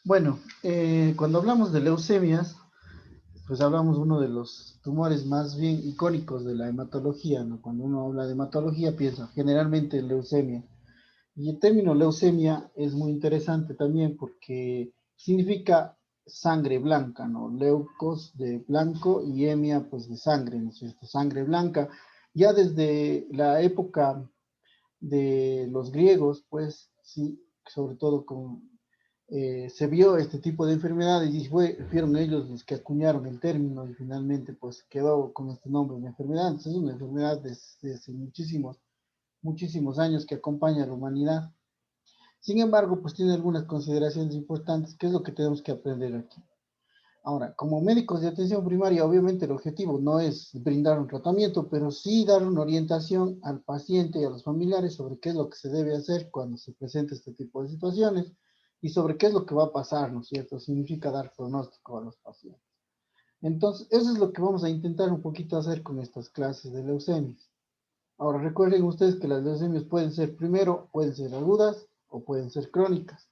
Bueno, cuando hablamos de leucemias, pues hablamos uno de los tumores más bien icónicos de la hematología, ¿no? Cuando uno habla de hematología piensa generalmente en leucemia. Y el término leucemia es muy interesante también porque significa sangre blanca, ¿no? Leucos de blanco y hemia pues de sangre, ¿no es cierto? Sangre blanca. Ya desde la época de los griegos, pues sí, sobre todo se vio este tipo de enfermedades y fueron ellos los que acuñaron el término y finalmente pues quedó con este nombre de enfermedad. Entonces, es una enfermedad desde hace muchísimos años que acompaña a la humanidad. Sin embargo, pues tiene algunas consideraciones importantes, que es lo que tenemos que aprender aquí. Ahora, como médicos de atención primaria, obviamente el objetivo no es brindar un tratamiento, pero sí dar una orientación al paciente y a los familiares sobre qué es lo que se debe hacer cuando se presenta este tipo de situaciones y sobre qué es lo que va a pasar, ¿no es cierto? Significa dar pronóstico a los pacientes. Entonces, eso es lo que vamos a intentar un poquito hacer con estas clases de leucemias. Ahora, recuerden ustedes que las leucemias pueden ser, primero, pueden ser agudas o pueden ser crónicas.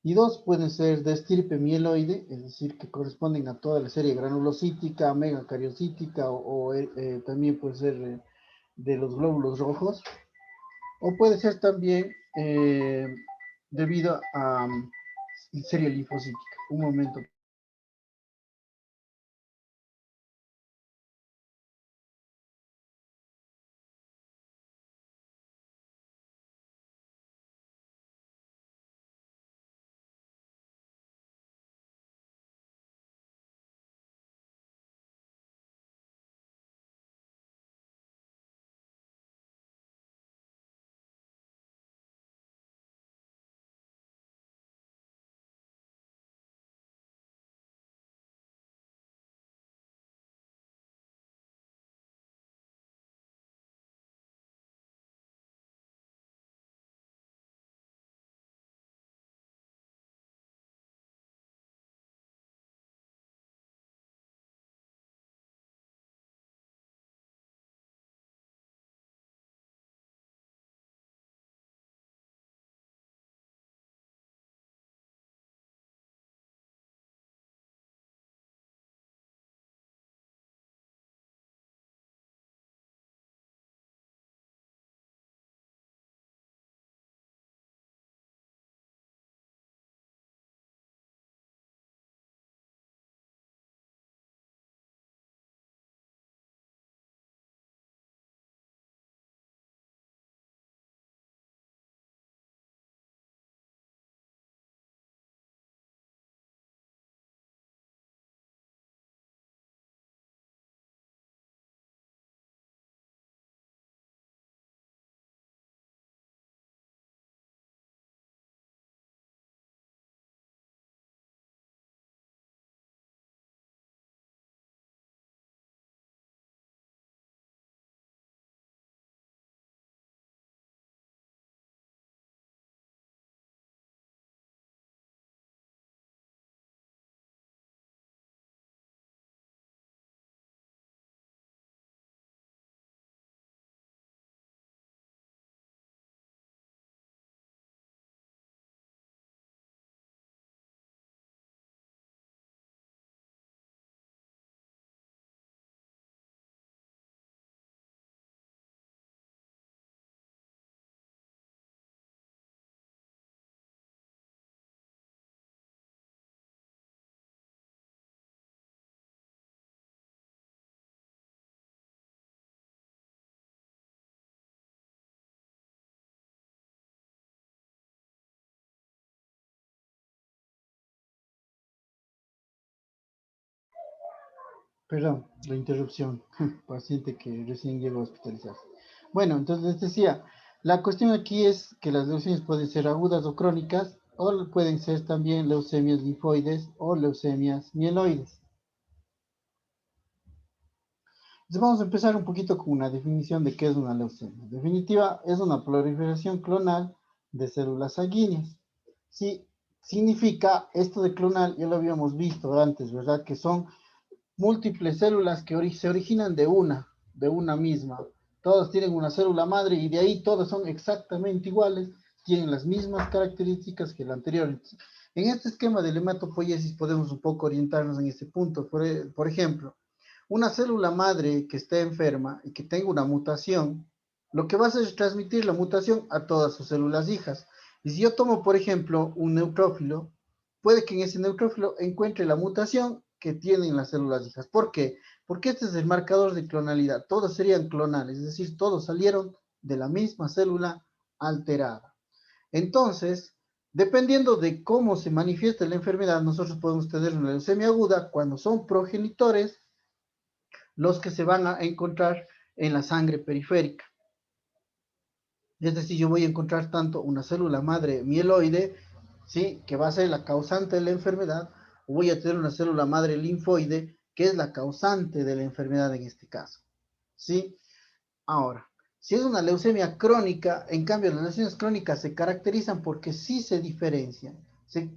Y dos, pueden ser de estirpe mieloide, es decir, que corresponden a toda la serie granulocítica, megacariocítica también puede ser de los glóbulos rojos. O puede ser también debido a serie linfocítica. Un momento. Perdón, la interrupción. Paciente que recién llegó a hospitalizarse. Bueno, entonces les decía, la cuestión aquí es que las leucemias pueden ser agudas o crónicas, o pueden ser también leucemias linfoides o leucemias mieloides. Entonces vamos a empezar un poquito con una definición de qué es una leucemia. En definitiva, es una proliferación clonal de células sanguíneas. Sí, significa esto de clonal, ya lo habíamos visto antes, ¿verdad? Que son múltiples células que se originan de una misma. Todas tienen una célula madre y de ahí todas son exactamente iguales, tienen las mismas características que el anterior. En este esquema de hematopoiesis podemos un poco orientarnos en este punto. Por ejemplo, una célula madre que esté enferma y que tenga una mutación, lo que va a hacer es transmitir la mutación a todas sus células hijas. Y si yo tomo, por ejemplo, un neutrófilo, puede que en ese neutrófilo encuentre la mutación que tienen las células hijas. ¿Por qué? Porque este es el marcador de clonalidad. Todos serían clonales, es decir, todos salieron de la misma célula alterada. Entonces, dependiendo de cómo se manifiesta la enfermedad, nosotros podemos tener una leucemia aguda cuando son progenitores los que se van a encontrar en la sangre periférica. Es decir, yo voy a encontrar tanto una célula madre mieloide, ¿sí?, que va a ser la causante de la enfermedad, o voy a tener una célula madre linfoide, que es la causante de la enfermedad en este caso. ¿Sí? Ahora, si es una leucemia crónica, en cambio las leucemias crónicas se caracterizan porque sí se diferencian.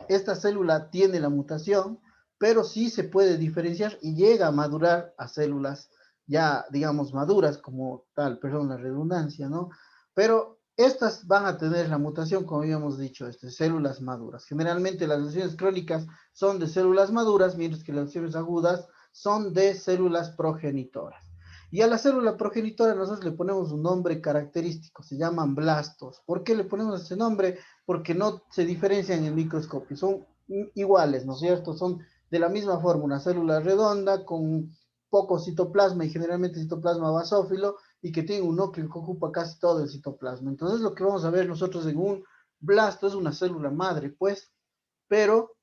Esta célula tiene la mutación, pero sí se puede diferenciar y llega a madurar a células ya, digamos, maduras como tal, perdón, la redundancia, ¿no? Pero estas van a tener la mutación, como habíamos dicho, células maduras. Generalmente las leucemias crónicas son de células maduras, mientras que las leucemias agudas son de células progenitoras. Y a la célula progenitora nosotros le ponemos un nombre característico, se llaman blastos. ¿Por qué le ponemos ese nombre? Porque no se diferencian en el microscopio, son iguales, ¿no es cierto? Son de la misma forma, una célula redonda con poco citoplasma y generalmente citoplasma basófilo y que tiene un núcleo que ocupa casi todo el citoplasma. Entonces lo que vamos a ver nosotros en un blasto es una célula madre, pues, pero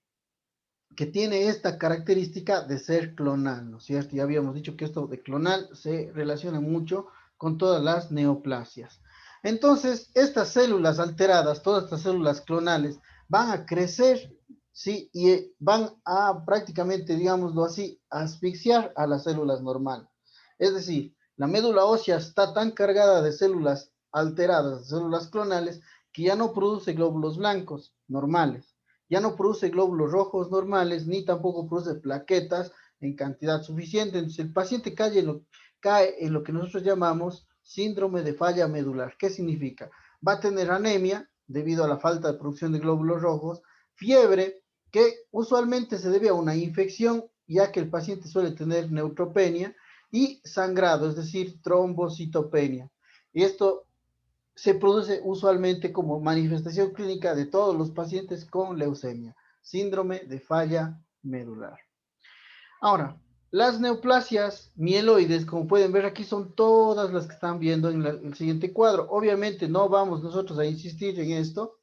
que tiene esta característica de ser clonal, ¿no es cierto? Ya habíamos dicho que esto de clonal se relaciona mucho con todas las neoplasias. Entonces, estas células alteradas, todas estas células clonales, van a crecer, ¿sí? Y van a prácticamente, digámoslo así, asfixiar a las células normales. Es decir, la médula ósea está tan cargada de células alteradas, de células clonales, que ya no produce glóbulos blancos normales, ya no produce glóbulos rojos normales, ni tampoco produce plaquetas en cantidad suficiente. Entonces el paciente cae en lo que nosotros llamamos síndrome de falla medular. ¿Qué significa? Va a tener anemia debido a la falta de producción de glóbulos rojos, fiebre, que usualmente se debe a una infección, ya que el paciente suele tener neutropenia, y sangrado, es decir, trombocitopenia. Y esto se produce usualmente como manifestación clínica de todos los pacientes con leucemia, síndrome de falla medular. Ahora, las neoplasias mieloides, como pueden ver aquí, son todas las que están viendo en el siguiente cuadro. Obviamente no vamos nosotros a insistir en esto,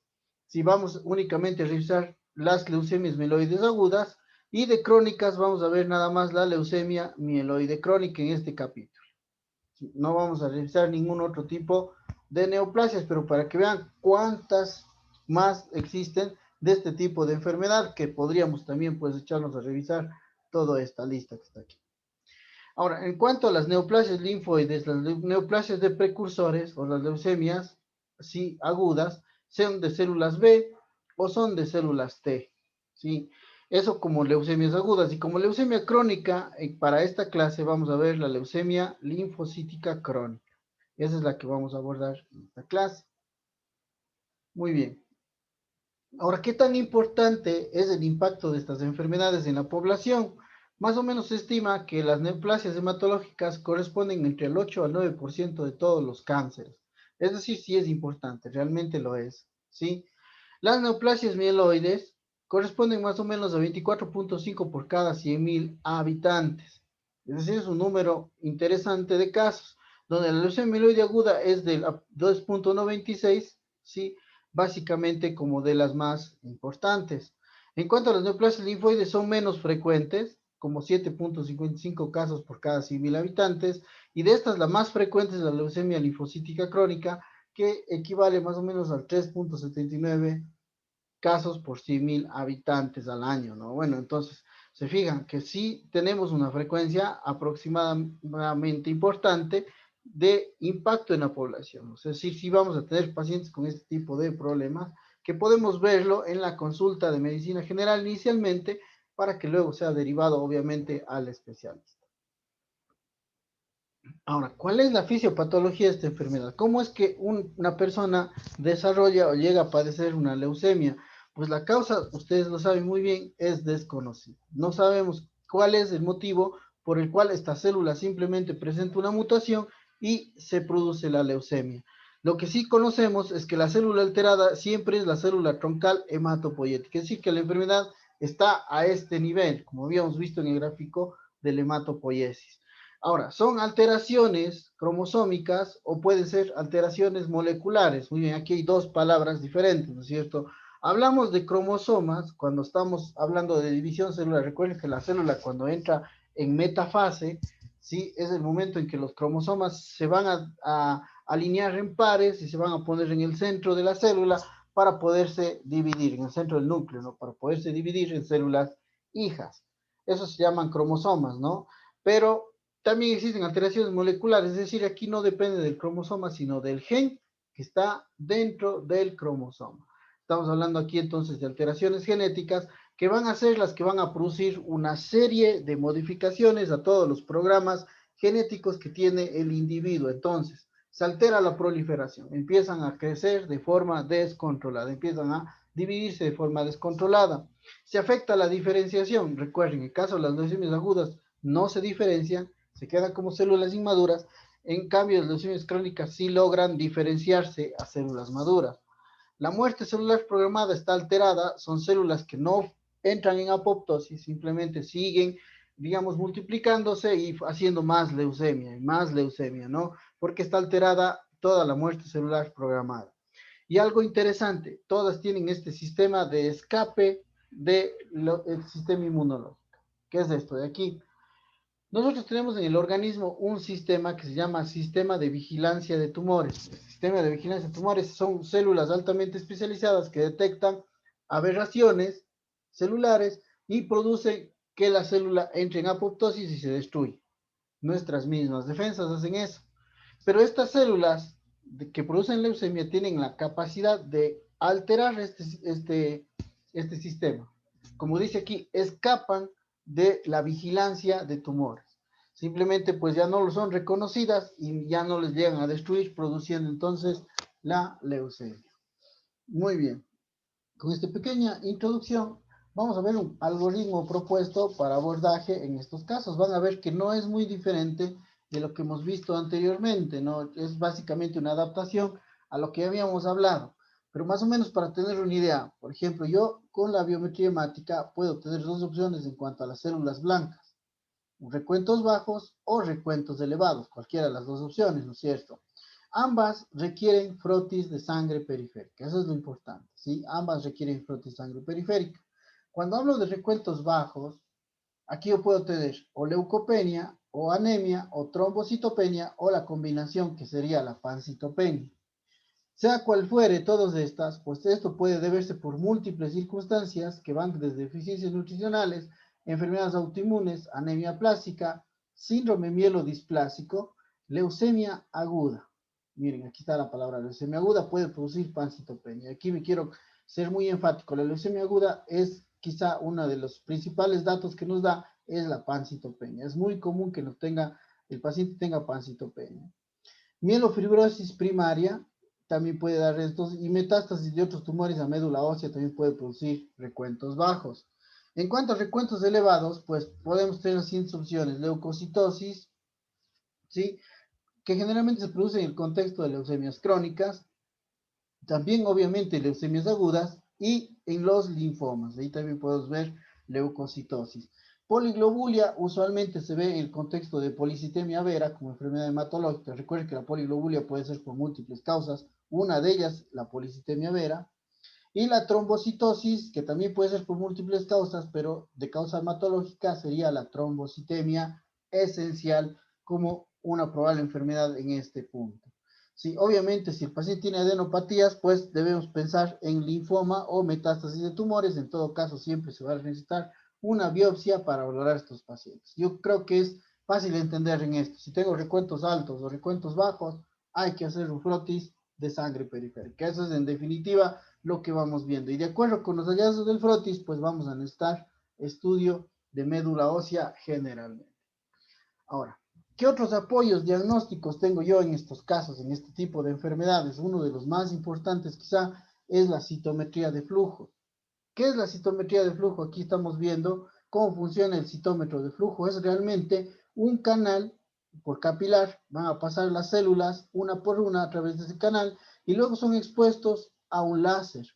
si vamos únicamente a revisar las leucemias mieloides agudas, y de crónicas vamos a ver nada más la leucemia mieloide crónica en este capítulo. No vamos a revisar ningún otro tipo de neoplasias, pero para que vean cuántas más existen de este tipo de enfermedad, que podríamos también pues echarnos a revisar toda esta lista que está aquí. Ahora, en cuanto a las neoplasias linfoides, las neoplasias de precursores o las leucemias, sí, agudas, son de células B o son de células T, ¿sí? Eso como leucemias agudas. Y como leucemia crónica, para esta clase vamos a ver la leucemia linfocítica crónica. Esa es la que vamos a abordar en esta clase. Muy bien. Ahora, ¿qué tan importante es el impacto de estas enfermedades en la población? Más o menos se estima que las neoplasias hematológicas corresponden entre el 8 al 9% de todos los cánceres. Es decir, sí es importante, realmente lo es, ¿sí? Las neoplasias mieloides corresponden más o menos a 24.5 por cada 100.000 habitantes. Es decir, es un número interesante de casos, donde la leucemia mieloide aguda es del 2.96, ¿sí? Básicamente como de las más importantes. En cuanto a las neoplasias linfoides, son menos frecuentes, como 7.55 casos por cada 100.000 habitantes, y de estas la más frecuente es la leucemia linfocítica crónica, que equivale más o menos al 3.79 casos por 100.000 habitantes al año, ¿no? Bueno, entonces se fijan que sí tenemos una frecuencia aproximadamente importante de impacto en la población. Es decir, sí vamos a tener pacientes con este tipo de problemas, que podemos verlo en la consulta de medicina general inicialmente, para que luego sea derivado obviamente al especialista. Ahora, ¿cuál es la fisiopatología de esta enfermedad? ¿Cómo es que una persona desarrolla o llega a padecer una leucemia? Pues la causa, ustedes lo saben muy bien, es desconocida. No sabemos cuál es el motivo por el cual esta célula simplemente presenta una mutación y se produce la leucemia. Lo que sí conocemos es que la célula alterada siempre es la célula troncal hematopoyética, es decir, que la enfermedad está a este nivel, como habíamos visto en el gráfico del hematopoiesis. Ahora, son alteraciones cromosómicas o pueden ser alteraciones moleculares. Muy bien, aquí hay dos palabras diferentes, ¿no es cierto? Hablamos de cromosomas cuando estamos hablando de división celular. Recuerden que la célula cuando entra en metafase, ¿sí? Es el momento en que los cromosomas se van a alinear en pares y se van a poner en el centro de la célula para poderse dividir, en el centro del núcleo, ¿no? Para poderse dividir en células hijas. Eso se llaman cromosomas, ¿no? Pero también existen alteraciones moleculares, es decir, aquí no depende del cromosoma, sino del gen que está dentro del cromosoma. Estamos hablando aquí entonces de alteraciones genéticas que van a ser las que van a producir una serie de modificaciones a todos los programas genéticos que tiene el individuo. Entonces, se altera la proliferación, empiezan a crecer de forma descontrolada, empiezan a dividirse de forma descontrolada. Se afecta la diferenciación. Recuerden, en el caso de las leucemias agudas no se diferencian, se quedan como células inmaduras. En cambio, las leucemias crónicas sí logran diferenciarse a células maduras. La muerte celular programada está alterada, son células que no entran en apoptosis, simplemente siguen, digamos, multiplicándose y haciendo más leucemia, ¿no? Porque está alterada toda la muerte celular programada. Y algo interesante, todas tienen este sistema de escape del sistema inmunológico. ¿Qué es esto de aquí? Nosotros tenemos en el organismo un sistema que se llama sistema de vigilancia de tumores. El sistema de vigilancia de tumores son células altamente especializadas que detectan aberraciones celulares y producen que la célula entre en apoptosis y se destruye. Nuestras mismas defensas hacen eso. Pero estas células que producen leucemia tienen la capacidad de alterar este sistema. Como dice aquí, escapan de la vigilancia de tumores. Simplemente pues ya no lo son reconocidas y ya no les llegan a destruir, produciendo entonces la leucemia. Muy bien. Con esta pequeña introducción, vamos a ver un algoritmo propuesto para abordaje en estos casos. Van a ver que no es muy diferente de lo que hemos visto anteriormente, ¿no? Es básicamente una adaptación a lo que habíamos hablado. Pero más o menos para tener una idea, por ejemplo, yo con la biometría hemática puedo tener dos opciones en cuanto a las células blancas, recuentos bajos o recuentos elevados, cualquiera de las dos opciones, ¿no es cierto? Ambas requieren frotis de sangre periférica, eso es lo importante, ¿sí? Ambas requieren frotis de sangre periférica. Cuando hablo de recuentos bajos, aquí yo puedo tener o leucopenia, o anemia, o trombocitopenia, o la combinación que sería la pancitopenia. Sea cual fuere todas estas, pues esto puede deberse por múltiples circunstancias que van desde deficiencias nutricionales, enfermedades autoinmunes, anemia plástica, síndrome mielodisplásico, leucemia aguda. Miren, aquí está la palabra leucemia aguda, puede producir pancitopenia. Aquí me quiero ser muy enfático, la leucemia aguda es quizá uno de los principales datos que nos da es la pancitopenia. Es muy común que el paciente tenga pancitopenia. Mielofibrosis primaria también puede dar estos y metástasis de otros tumores a médula ósea también puede producir recuentos bajos. En cuanto a recuentos elevados, pues podemos tener las siguientes opciones: leucocitosis, ¿sí? Que generalmente se produce en el contexto de leucemias crónicas, también obviamente leucemias agudas y en los linfomas. Ahí también podemos ver leucocitosis. Poliglobulia usualmente se ve en el contexto de policitemia vera como enfermedad hematológica. Recuerden que la poliglobulia puede ser por múltiples causas, una de ellas la policitemia vera, y la trombocitosis, que también puede ser por múltiples causas, pero de causa hematológica sería la trombocitemia esencial como una probable enfermedad en este punto. Sí, obviamente, si el paciente tiene adenopatías, pues debemos pensar en linfoma o metástasis de tumores. En todo caso, siempre se va a necesitar una biopsia para valorar estos pacientes. Yo creo que es fácil entender en esto. Si tengo recuentos altos o recuentos bajos, hay que hacer un frotis de sangre periférica. Eso es en definitiva lo que vamos viendo. Y de acuerdo con los hallazgos del frotis, pues vamos a necesitar estudio de médula ósea generalmente. Ahora, ¿Qué otros apoyos diagnósticos tengo yo en estos casos, en este tipo de enfermedades? Uno de los más importantes quizá es la citometría de flujo. ¿Qué es la citometría de flujo? Aquí estamos viendo cómo funciona el citómetro de flujo. Es realmente un canal por capilar, van a pasar las células una por una a través de ese canal y luego son expuestos a un láser.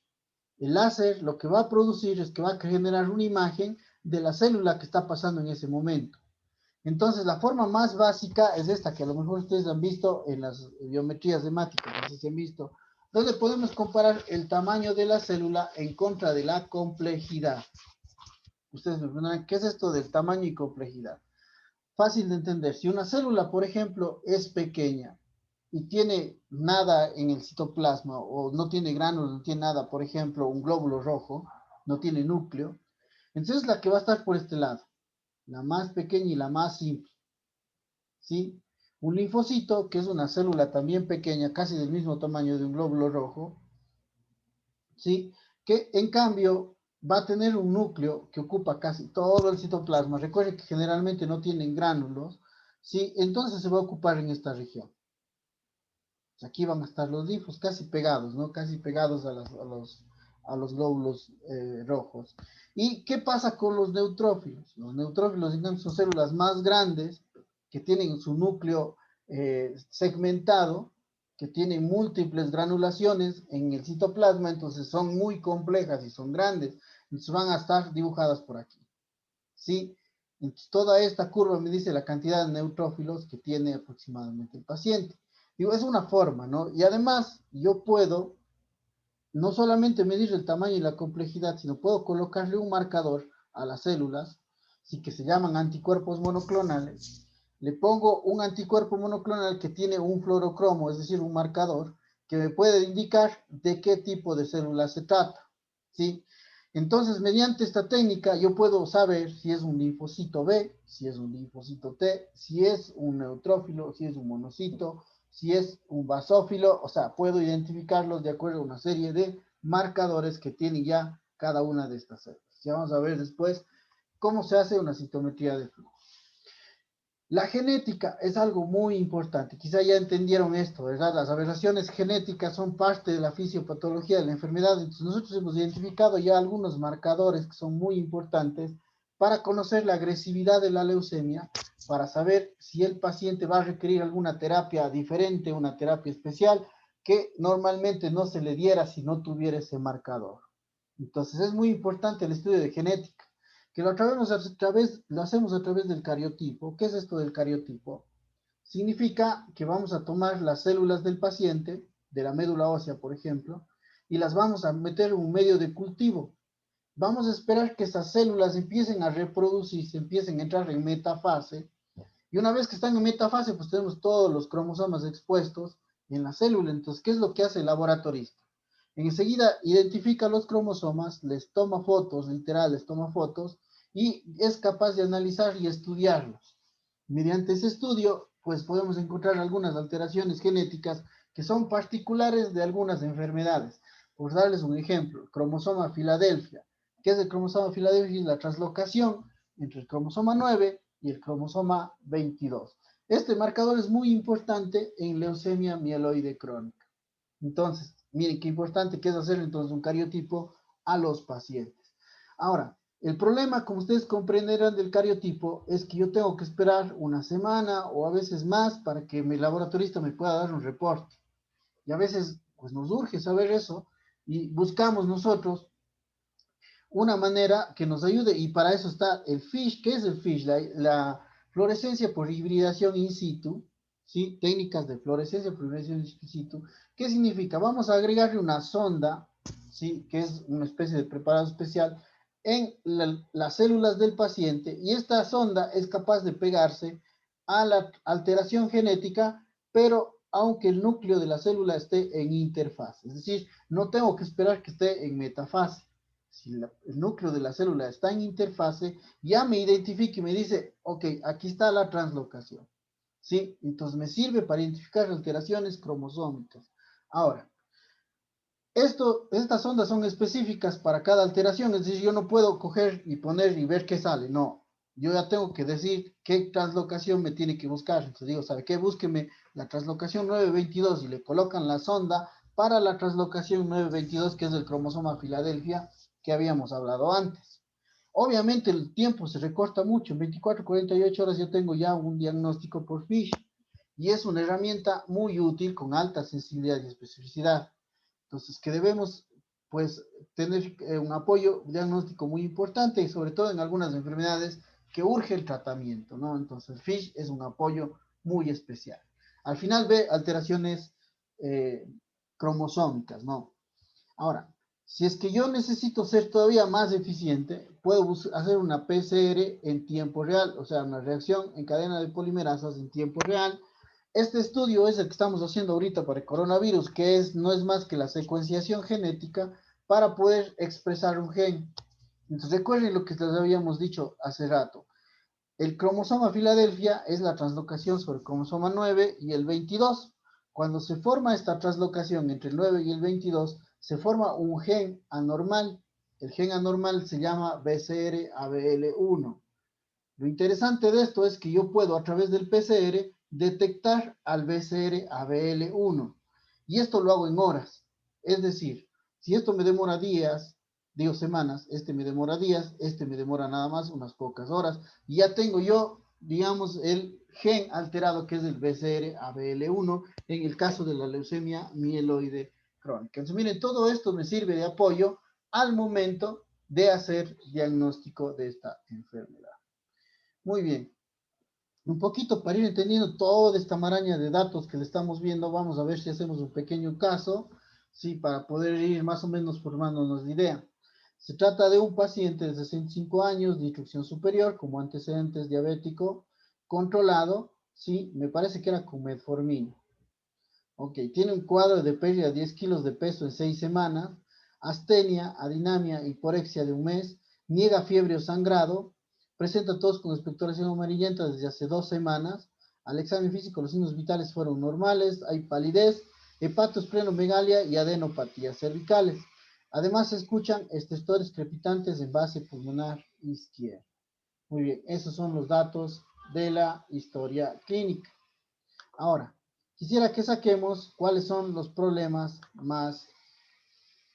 El láser lo que va a producir es que va a generar una imagen de la célula que está pasando en ese momento. Entonces, la forma más básica es esta, que a lo mejor ustedes han visto en las biometrías hemáticas, no sé si han visto, donde podemos comparar el tamaño de la célula en contra de la complejidad. Ustedes me preguntarán, ¿qué es esto del tamaño y complejidad? Fácil de entender. Si una célula, por ejemplo, es pequeña y tiene nada en el citoplasma o no tiene gránulos, no tiene nada, por ejemplo, un glóbulo rojo, no tiene núcleo, entonces la que va a estar por este lado, la más pequeña y la más simple. ¿Sí? Un linfocito, que es una célula también pequeña, casi del mismo tamaño de un glóbulo rojo, ¿sí? Que en cambio va a tener un núcleo que ocupa casi todo el citoplasma. Recuerden que generalmente no tienen gránulos, ¿sí? Entonces se va a ocupar en esta región. Aquí van a estar los linfos casi pegados, ¿no? Casi pegados a los glóbulos rojos. ¿Y qué pasa con los neutrófilos? Los neutrófilos, digamos, son células más grandes que tienen su núcleo segmentado, que tienen múltiples granulaciones en el citoplasma, entonces son muy complejas y son grandes, entonces van a estar dibujadas por aquí, ¿sí? Entonces toda esta curva me dice la cantidad de neutrófilos que tiene aproximadamente el paciente. Digo, es una forma, ¿no? Y además yo puedo no solamente medir el tamaño y la complejidad, sino puedo colocarle un marcador a las células, sí, que se llaman anticuerpos monoclonales. Le pongo un anticuerpo monoclonal que tiene un fluorocromo, es decir, un marcador, que me puede indicar de qué tipo de célula se trata, ¿sí? Entonces, mediante esta técnica, yo puedo saber si es un linfocito B, si es un linfocito T, si es un neutrófilo, si es un monocito, si es un basófilo, o sea, puedo identificarlos de acuerdo a una serie de marcadores que tiene ya cada una de estas células. Ya vamos a ver después cómo se hace una citometría de flujo. La genética es algo muy importante. Quizá ya entendieron esto, ¿verdad? Las aberraciones genéticas son parte de la fisiopatología de la enfermedad. Entonces nosotros hemos identificado ya algunos marcadores que son muy importantes para conocer la agresividad de la leucemia, para saber si el paciente va a requerir alguna terapia diferente, una terapia especial, que normalmente no se le diera si no tuviera ese marcador. Entonces es muy importante el estudio de genética que lo hacemos a través del cariotipo. ¿Qué es esto del cariotipo? Significa que vamos a tomar las células del paciente, de la médula ósea, por ejemplo, y las vamos a meter en un medio de cultivo. Vamos a esperar que estas células empiecen a reproducirse, empiecen a entrar en metafase, y una vez que están en metafase, pues tenemos todos los cromosomas expuestos en la célula. Entonces, ¿qué es lo que hace el laboratorista? Enseguida identifica los cromosomas, les toma fotos, literal, les toma fotos, y es capaz de analizar y estudiarlos. Mediante ese estudio, pues podemos encontrar algunas alteraciones genéticas que son particulares de algunas enfermedades. Por darles un ejemplo, el cromosoma Filadelfia. ¿Qué es el cromosoma Filadelfia? Es la translocación entre el cromosoma 9 y el cromosoma 22. Este marcador es muy importante en leucemia mieloide crónica. Entonces, miren qué importante que es hacer entonces un cariotipo a los pacientes. Ahora, el problema, como ustedes comprenderán del cariotipo, es que yo tengo que esperar una semana o a veces más para que mi laboratorista me pueda dar un reporte. Y a veces, pues nos urge saber eso y buscamos nosotros una manera que nos ayude y para eso está el FISH. ¿Qué es el FISH? La fluorescencia por hibridación in situ, ¿sí? Técnicas de fluorescencia por hibridación in situ. ¿Qué significa? Vamos a agregarle una sonda, ¿sí? Que es una especie de preparado especial en las células del paciente y esta sonda es capaz de pegarse a la alteración genética, pero aunque el núcleo de la célula esté en interfaz, es decir, no tengo que esperar que esté en metafase. Si el núcleo de la célula está en interfase, ya me identifica y me dice, ok, aquí está la translocación. ¿Sí? Entonces me sirve para identificar alteraciones cromosómicas. Ahora, estas ondas son específicas para cada alteración, es decir, yo no puedo coger y poner y ver qué sale, no. yo ya tengo que decir qué translocación me tiene que buscar. Entonces digo, ¿sabe qué? Búsqueme la translocación 922 y le colocan la sonda para la translocación 922, que es el cromosoma Filadelfia que habíamos hablado antes. Obviamente el tiempo se recorta mucho, en 24, 48 horas yo tengo ya un diagnóstico por FISH y es una herramienta muy útil con alta sensibilidad y especificidad. Entonces, que debemos pues tener un apoyo diagnóstico muy importante y sobre todo en algunas enfermedades que urge el tratamiento, ¿no? Entonces, FISH es un apoyo muy especial. Al final ve alteraciones eh, cromosómicas, ¿no? Ahora, si es que yo necesito ser todavía más eficiente, puedo hacer una PCR en tiempo real, o sea, una reacción en cadena de polimerasas en tiempo real. Este estudio es el que estamos haciendo ahorita para el coronavirus, que no es más que la secuenciación genética para poder expresar un gen. Entonces, recuerden lo que les habíamos dicho hace rato. El cromosoma Filadelfia es la translocación sobre el cromosoma 9 y el 22. Cuando se forma esta translocación entre el 9 y el 22, se forma un gen anormal. El gen anormal se llama BCR-ABL1. Lo interesante de esto es que yo puedo a través del PCR detectar al BCR-ABL1. Y esto lo hago en horas. Es decir, si esto me demora días, digo semanas, este me demora días, este me demora nada más unas pocas horas. Y ya tengo yo, digamos, el gen alterado que es el BCR-ABL1 en el caso de la leucemia mieloide crónica. Entonces, miren, todo esto me sirve de apoyo al momento de hacer diagnóstico de esta enfermedad. Muy bien. Un poquito para ir entendiendo toda esta maraña de datos que le estamos viendo, vamos a ver si hacemos un pequeño caso, ¿sí? Para poder ir más o menos formándonos de idea. Se trata de un paciente de 65 años, de instrucción superior, como antecedentes diabético, controlado, ¿sí? Me parece que era con metformina. Ok, tiene un cuadro de pérdida de 10 kilos de peso en 6 semanas, astenia, adinamia, hiporexia de un mes, niega fiebre o sangrado, presenta tos con expectoración amarillenta desde hace 2 semanas, al examen físico los signos vitales fueron normales, hay palidez, hepatosplenomegalia y adenopatías cervicales. Además se escuchan estestores crepitantes en base pulmonar izquierda. Muy bien, esos son los datos de la historia clínica. Ahora, quisiera que saquemos cuáles son los problemas más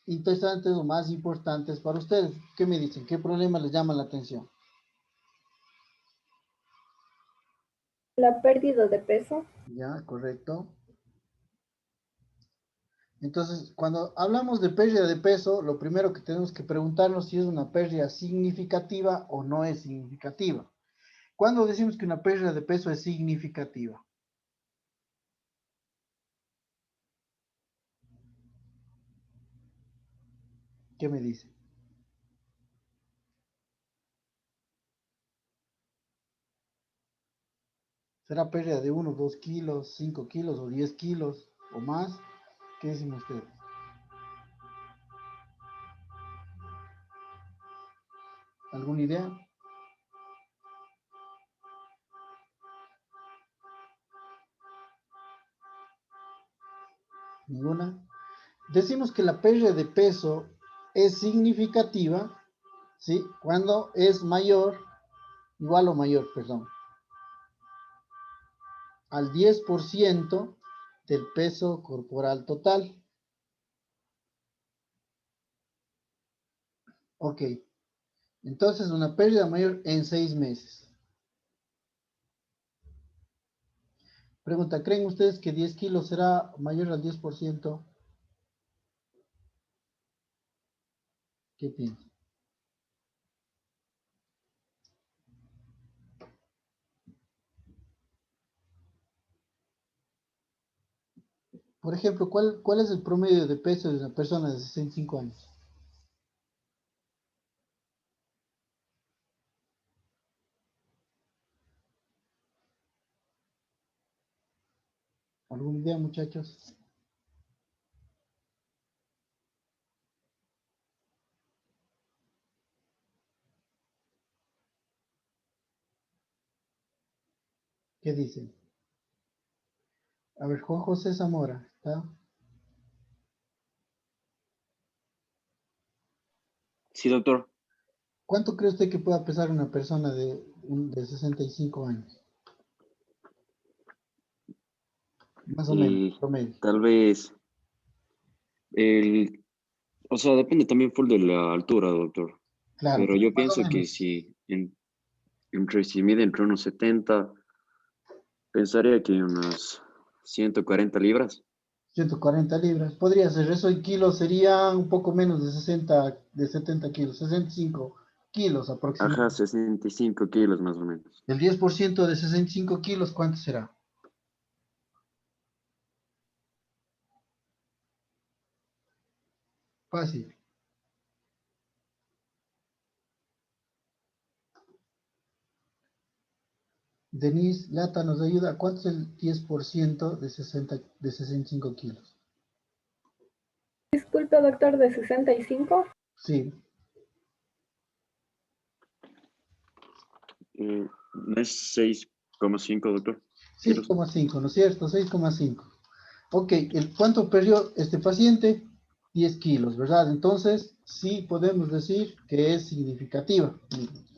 interesantes o más importantes para ustedes. ¿Qué me dicen? ¿Qué problemas les llaman la atención? La pérdida de peso. Ya, correcto. Entonces, cuando hablamos de pérdida de peso, lo primero que tenemos que preguntarnos si es una pérdida significativa o no es significativa. ¿Cuándo decimos que una pérdida de peso es significativa? ¿Qué me dice? ¿Será pérdida de 1, 2 kilos, 5 kilos o 10 kilos o más? ¿Qué dicen ustedes? ¿Alguna idea? Ninguna. Decimos que la pérdida de peso es significativa, ¿sí? Cuando es mayor, igual o mayor, perdón, al 10% del peso corporal total. Ok, entonces una pérdida mayor en 6 meses. Pregunta, ¿creen ustedes que 10 kilos será mayor al 10%? ¿Qué piensan? Por ejemplo, ¿cuál es el promedio de peso de una persona de 65 años? ¿Alguna idea, muchachos? ¿Qué dicen? A ver, Juan José Zamora, ¿está? Sí, doctor. ¿Cuánto cree usted que pueda pesar una persona de 65 años? Más o menos, Y promedio. tal vez el, o sea, depende también full de la altura, doctor. Claro, Pero pero yo más o pienso que menos si si mide entre unos 70, pensaría que unas 140 libras. 140 libras. Podría ser eso en kilos, sería un poco menos de 60, de 70 kilos, 65 kilos Ajá, aproximadamente. 65 kilos más o menos. El 10% de 65 kilos, ¿cuánto será? Fácil. Denise Lata nos ayuda. ¿Cuánto es el 10% de 65 kilos? Disculpe, doctor, de 65. Sí, ¿No es 6,5, doctor? seis Kilos. coma cinco, ¿no es cierto? 6,5. Ok, ¿cuánto perdió este paciente? 10 kilos, ¿verdad? Entonces, sí podemos decir que es significativa.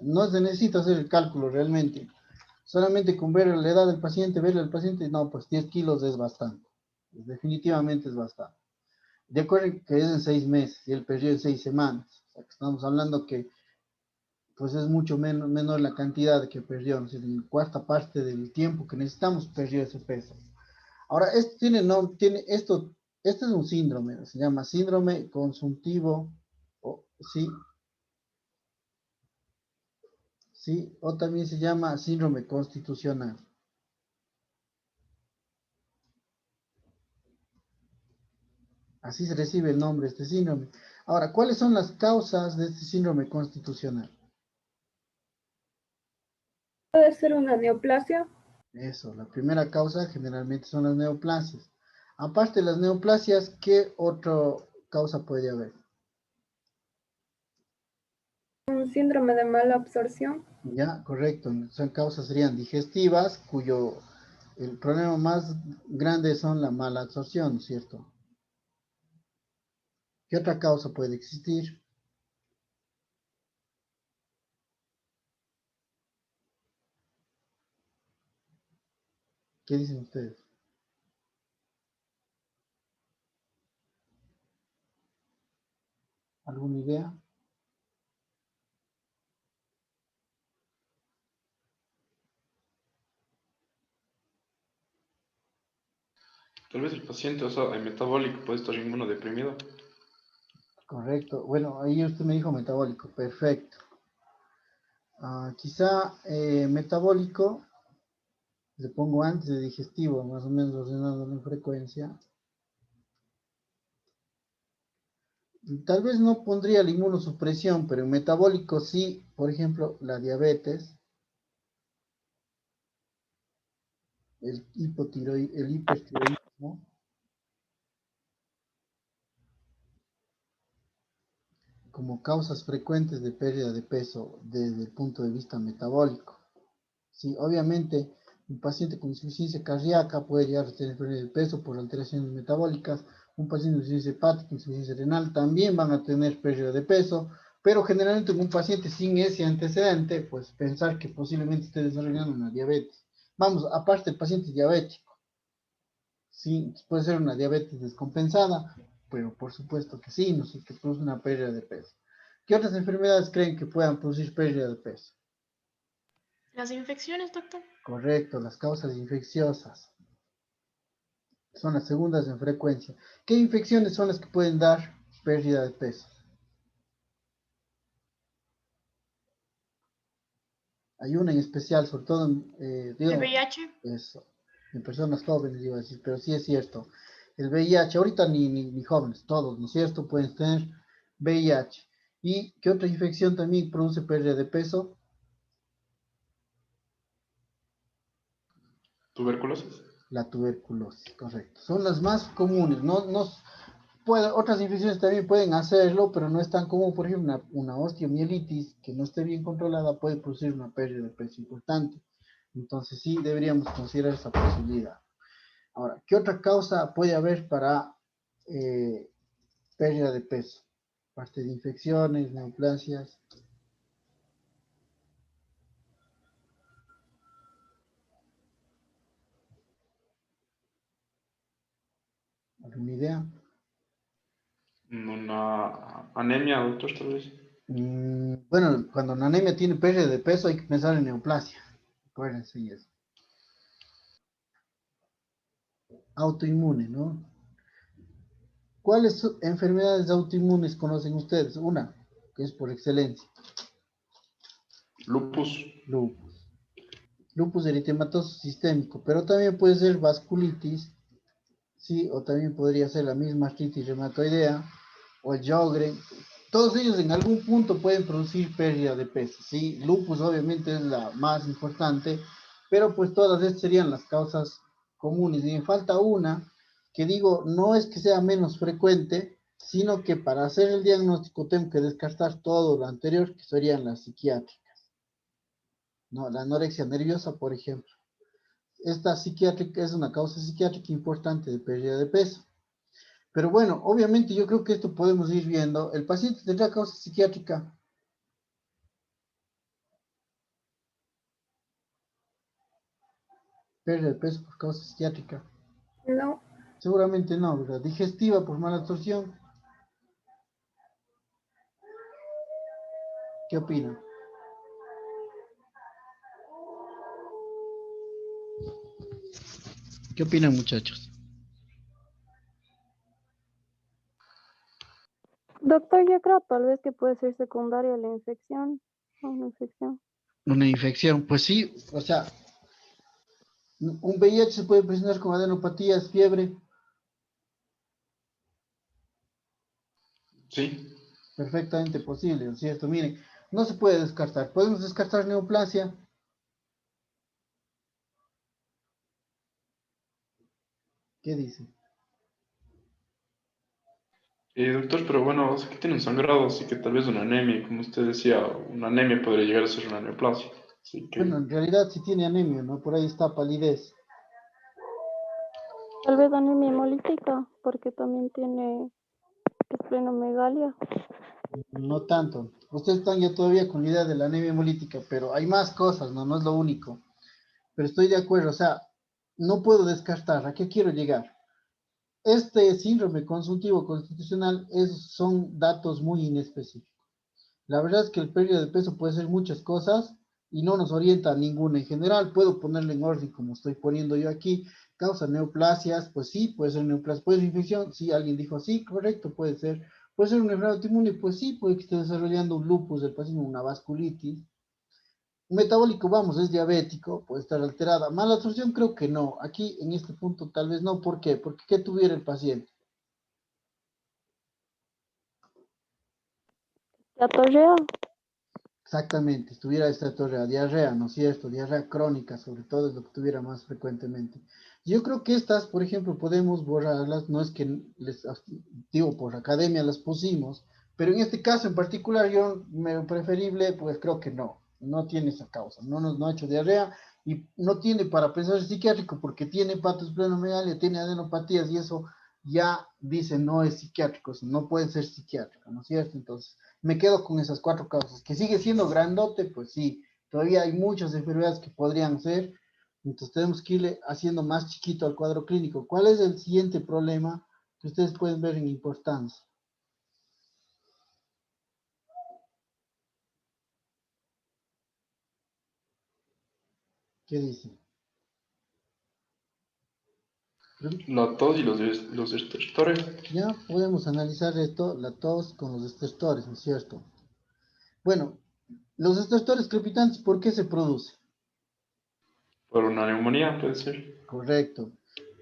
No se necesita hacer el cálculo realmente. Solamente con ver la edad del paciente, verle al paciente, no, pues 10 kilos es bastante. Definitivamente es bastante. De acuerdo que es en 6 meses y él perdió en 6 semanas. O sea, que estamos hablando que pues es mucho menor la cantidad que perdió, ¿no? Es decir, en cuarta parte del tiempo que necesitamos perdió ese peso. Ahora, esto tiene, no, tiene, esto es un síndrome, se llama síndrome consuntivo, sí, sí, o también se llama síndrome constitucional. Así se recibe el nombre de este síndrome. Ahora, ¿cuáles son las causas de este síndrome constitucional? Puede ser una neoplasia. Eso, la primera causa generalmente son las neoplasias. Aparte de las neoplasias, ¿qué otra causa puede haber? Un síndrome de mala absorción. Ya, correcto. Son causas serían digestivas, cuyo el problema más grande son la mala absorción, ¿cierto? ¿Qué otra causa puede existir? ¿Qué dicen ustedes? ¿Alguna idea? Tal vez el paciente, o sea, el metabólico puede estar inmunodeprimido. Correcto. Bueno, ahí usted me dijo metabólico. Perfecto. Quizá metabólico, le pongo antes de digestivo, más o menos ordenándolo en frecuencia. Tal vez no pondría la inmunosupresión, pero en metabólico sí, por ejemplo, la diabetes, el hipertiroidismo, como causas frecuentes de pérdida de peso desde el punto de vista metabólico. Sí, obviamente, un paciente con insuficiencia cardíaca puede llegar a tener pérdida de peso por alteraciones metabólicas. Un paciente con insuficiencia hepática, insuficiencia renal, también van a tener pérdida de peso, pero generalmente en un paciente sin ese antecedente, pues pensar que posiblemente esté desarrollando una diabetes. Vamos, aparte el paciente diabético, sí, puede ser una diabetes descompensada, pero por supuesto que sí, no sé, que produce una pérdida de peso. ¿Qué otras enfermedades creen que puedan producir pérdida de peso? Las infecciones, doctor. Correcto, las causas infecciosas son las segundas en frecuencia. ¿Qué infecciones son las que pueden dar pérdida de peso? Hay una en especial, sobre todo El digo, VIH. eso, en personas jóvenes, iba a decir, pero sí es cierto. El VIH, ahorita ni jóvenes, todos, ¿no es cierto? Pueden tener VIH. ¿Y qué otra infección también produce pérdida de peso? Tuberculosis. La tuberculosis, correcto. Son las más comunes. Otras infecciones también pueden hacerlo, pero no es tan común. Por ejemplo, una osteomielitis que no esté bien controlada puede producir una pérdida de peso importante. Entonces sí deberíamos considerar esa posibilidad. Ahora, ¿qué otra causa puede haber para eh, pérdida de peso? Parte de infecciones, neoplasias. Ni idea. Una anemia, doctor, tal vez. Bueno, cuando una anemia tiene pérdida de peso hay que pensar en neoplasia. Acuérdense y eso. Autoinmune, ¿no? ¿Cuáles enfermedades autoinmunes conocen ustedes? Una, que es por excelencia, Lupus. lupus. Lupus eritematoso sistémico, pero también puede ser vasculitis, sí, o también podría ser la misma artritis reumatoidea o el Sjögren. Todos ellos en algún punto pueden producir pérdida de peso, sí. Lupus obviamente es la más importante, pero pues todas estas serían las causas comunes. Y me falta una que digo, no es que sea menos frecuente, sino que para hacer el diagnóstico tengo que descartar todo lo anterior, que serían las psiquiátricas, ¿no? La anorexia nerviosa, por ejemplo. Esta psiquiátrica es una causa psiquiátrica importante de pérdida de peso. Pero bueno, obviamente yo creo que esto podemos ir viendo. El paciente tendrá causa psiquiátrica. Pérdida de peso por causa psiquiátrica. No. Seguramente no, ¿verdad? Digestiva por mala absorción. ¿Qué opinan? ¿Qué opinan, muchachos? Doctor, yo creo tal vez que puede ser secundaria la infección. Una infección. Una infección, pues sí, o sea, un VIH se puede presentar con adenopatías, fiebre. Sí. Perfectamente posible, ¿no es cierto? Miren, no se puede descartar. Podemos descartar neoplasia. ¿Qué dice? Doctor, pero bueno, o sea, que tiene un sangrado, así que tal vez una anemia, como usted decía, una anemia podría llegar a ser una neoplasia. Así Bueno, que, en realidad sí tiene anemia, ¿no? Por ahí está palidez. Tal vez anemia hemolítica, porque también tiene esplenomegalia. No tanto. Ustedes están ya todavía con la idea de la anemia hemolítica, pero hay más cosas, ¿no? No es lo único. Pero estoy de acuerdo, o sea, no puedo descartar. ¿A qué quiero llegar? Este síndrome consultivo constitucional son datos muy inespecíficos. La verdad es que el pérdida de peso puede ser muchas cosas y no nos orienta a ninguna en general. Puedo ponerle en orden como estoy poniendo yo aquí. Causa neoplasias, pues sí, puede ser neoplasia. ¿Puede ser infección? Sí, alguien dijo sí, correcto, puede ser. ¿Puede ser una enfermedad autoinmune? Pues sí, puede que esté desarrollando un lupus del paciente, una vasculitis. Un metabólico, vamos, es diabético, puede estar alterada. Mala absorción, creo que no. Aquí, en este punto, tal vez no. ¿Por qué? Porque ¿qué tuviera el paciente? Diarrea. Exactamente, estuviera esta diarrea, ¿no es cierto? Diarrea crónica, sobre todo, es lo que tuviera más frecuentemente. Yo creo que estas, por ejemplo, podemos borrarlas, no es que les digo, por academia las pusimos, pero en este caso en particular, yo me preferible, pues creo que no tiene esa causa, no ha hecho diarrea y no tiene para pensar psiquiátrico porque tiene hepatosplenomegalia, tiene adenopatías y eso ya dice no es psiquiátrico, no puede ser psiquiátrico, ¿no es cierto? Entonces, me quedo con esas cuatro causas. Que sigue siendo grandote, pues sí, todavía hay muchas enfermedades que podrían ser, entonces tenemos que irle haciendo más chiquito al cuadro clínico. ¿Cuál es el siguiente problema que ustedes pueden ver en importancia? ¿Qué dice? la tos y los estertores, Ya podemos analizar esto, la tos con los estertores, ¿no es cierto? Bueno, los estertores crepitantes, ¿por qué se producen? por una neumonía puede ser. Correcto.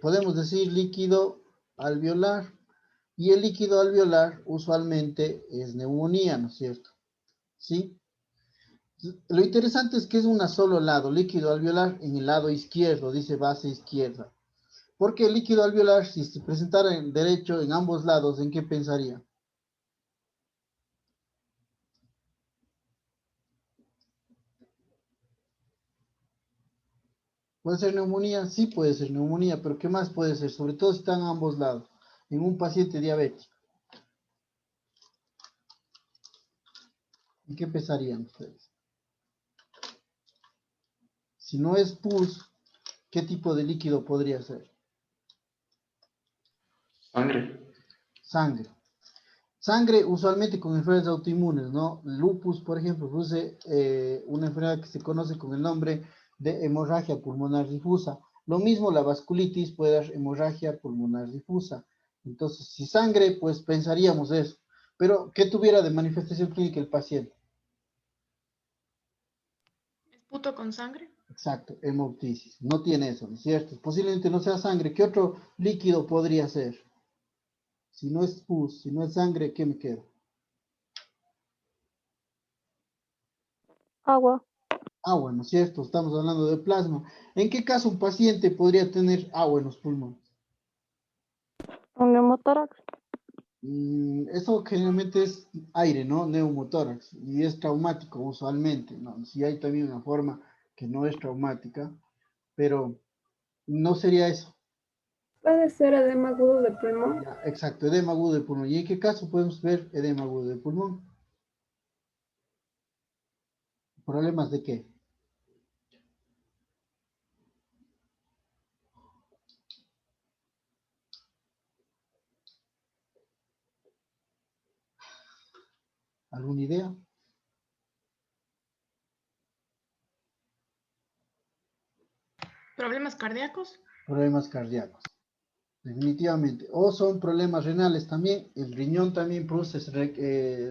Podemos decir líquido alveolar. Y el líquido alveolar usualmente es neumonía, ¿no es cierto? ¿Sí? Lo interesante es que es un solo lado, líquido alveolar en el lado izquierdo, dice base izquierda. Porque el líquido alveolar, si se presentara en derecho en ambos lados, ¿en qué pensaría? ¿Puede ser neumonía? Sí puede ser neumonía, pero ¿qué más puede ser? Sobre todo si están a ambos lados, en un paciente diabético. ¿En qué pensarían ustedes? Si no es pus, ¿qué tipo de líquido podría ser? Sangre. Sangre. Sangre usualmente con enfermedades autoinmunes, ¿no? Lupus, por ejemplo, produce una enfermedad que se conoce con el nombre de hemorragia pulmonar difusa. Lo mismo la vasculitis puede dar hemorragia pulmonar difusa. Entonces, si sangre, pues pensaríamos eso. Pero, ¿qué tuviera de manifestación clínica el paciente? Esputo con sangre. Exacto, hemoptisis. No tiene eso, ¿no es cierto? Posiblemente no sea sangre. ¿Qué otro líquido podría ser? Si no es pus, si no es sangre, ¿qué me queda? Agua. Agua, ¿no es cierto? Estamos hablando de plasma. ¿En qué caso un paciente podría tener agua en los pulmones? Un neumotórax. Eso generalmente es aire, ¿no? Neumotórax. Y es traumático usualmente, ¿no? Sí hay también una forma que no es traumática, pero no sería eso. Puede ser edema agudo de pulmón. Ya, exacto, edema agudo de pulmón. ¿Y en qué caso podemos ver edema agudo de pulmón? ¿Problemas de qué? ¿Alguna idea? Problemas cardíacos. Problemas cardíacos. Definitivamente. O son problemas renales también. El riñón también produce,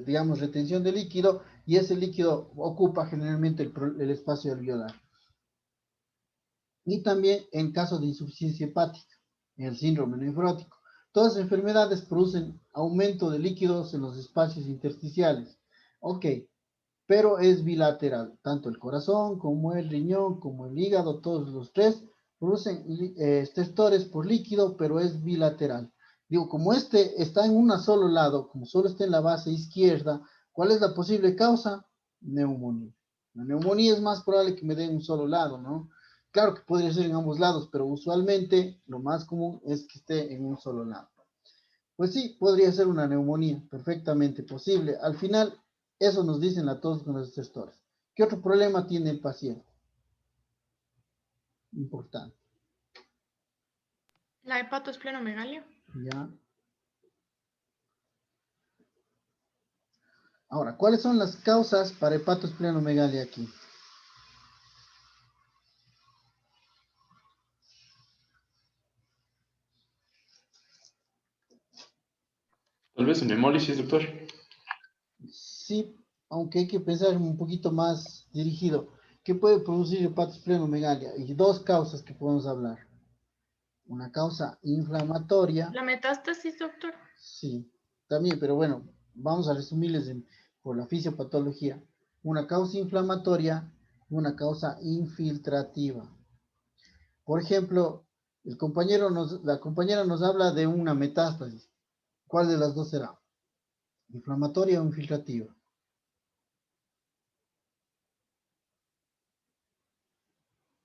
digamos, retención de líquido y ese líquido ocupa generalmente el espacio alveolar. Y también en caso de insuficiencia hepática, el síndrome nefrótico. Todas las enfermedades producen aumento de líquidos en los espacios intersticiales. Ok, pero es bilateral. Tanto el corazón como el riñón, como el hígado, todos los tres producen estertores por líquido, pero es bilateral. Digo, como este está en un solo lado, como solo está en la base izquierda, ¿cuál es la posible causa? Neumonía. La neumonía es más probable que me dé en un solo lado, ¿no? Claro que podría ser en ambos lados, pero usualmente lo más común es que esté en un solo lado. Pues sí, podría ser una neumonía, perfectamente posible. Al final, eso nos dicen a todos con los gestores. ¿Qué otro problema tiene el paciente? Importante, La hepatoesplenomegalia. ¿ya? Ahora, ¿cuáles son las causas para hepatoesplenomegalia aquí? Tal vez en hemólisis, doctor. Sí, aunque hay que pensar un poquito más dirigido. ¿Qué puede producir hepatoesplenomegalia? Y dos causas que podemos hablar. Una causa inflamatoria. La metástasis, doctor. Sí, también, pero bueno, vamos a resumirles por la fisiopatología. Una causa inflamatoria, una causa infiltrativa. Por ejemplo, la compañera nos habla de una metástasis. ¿Cuál de las dos será? ¿Inflamatoria o infiltrativa?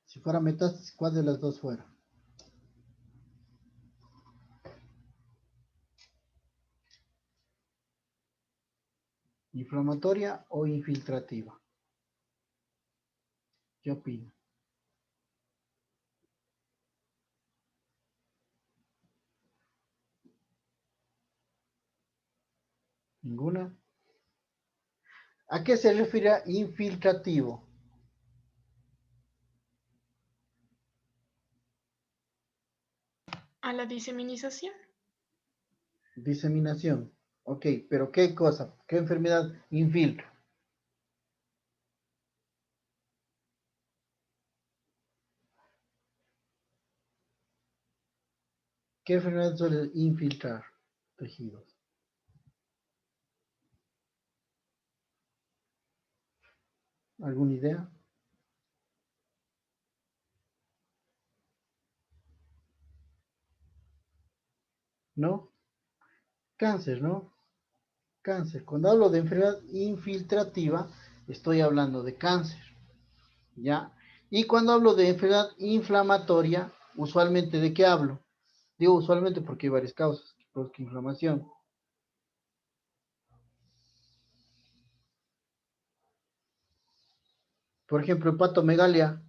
Si fuera metástasis, ¿cuál de las dos fuera? ¿Inflamatoria o infiltrativa? ¿Qué opina? ¿Ninguna? ¿A qué se refiere infiltrativo? A la diseminización. Diseminación. Ok, pero ¿qué cosa? ¿Qué enfermedad infiltra? ¿Qué enfermedad suele infiltrar tejidos? ¿Alguna idea? ¿No? Cáncer, ¿no? Cáncer. Cuando hablo de enfermedad infiltrativa, estoy hablando de cáncer, ¿ya? Y cuando hablo de enfermedad inflamatoria, usualmente ¿de qué hablo? Digo usualmente porque hay varias causas que produzcan inflamación. Por ejemplo, hepatomegalia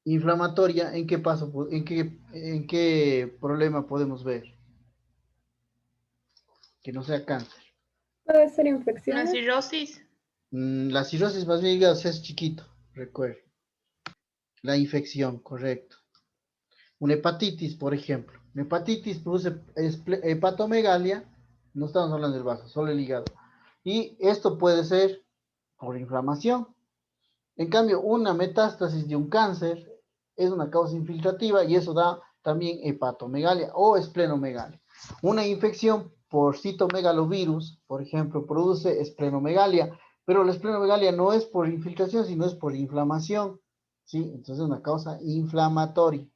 inflamatoria, ¿en qué paso, en qué problema podemos ver? que no sea cáncer. Puede ser Una infecciones. cirrosis. La cirrosis más bien hígado es chiquito, recuerde. La infección, correcto. Una hepatitis, por ejemplo. Una hepatitis produce hepatomegalia, no estamos hablando del vaso, solo el hígado. Y esto puede ser por inflamación. En cambio, una metástasis de un cáncer es una causa infiltrativa y eso da también hepatomegalia o esplenomegalia. Una infección por citomegalovirus, por ejemplo, produce esplenomegalia, pero la esplenomegalia no es por infiltración, sino es por inflamación. ¿Sí? Entonces es una causa inflamatoria.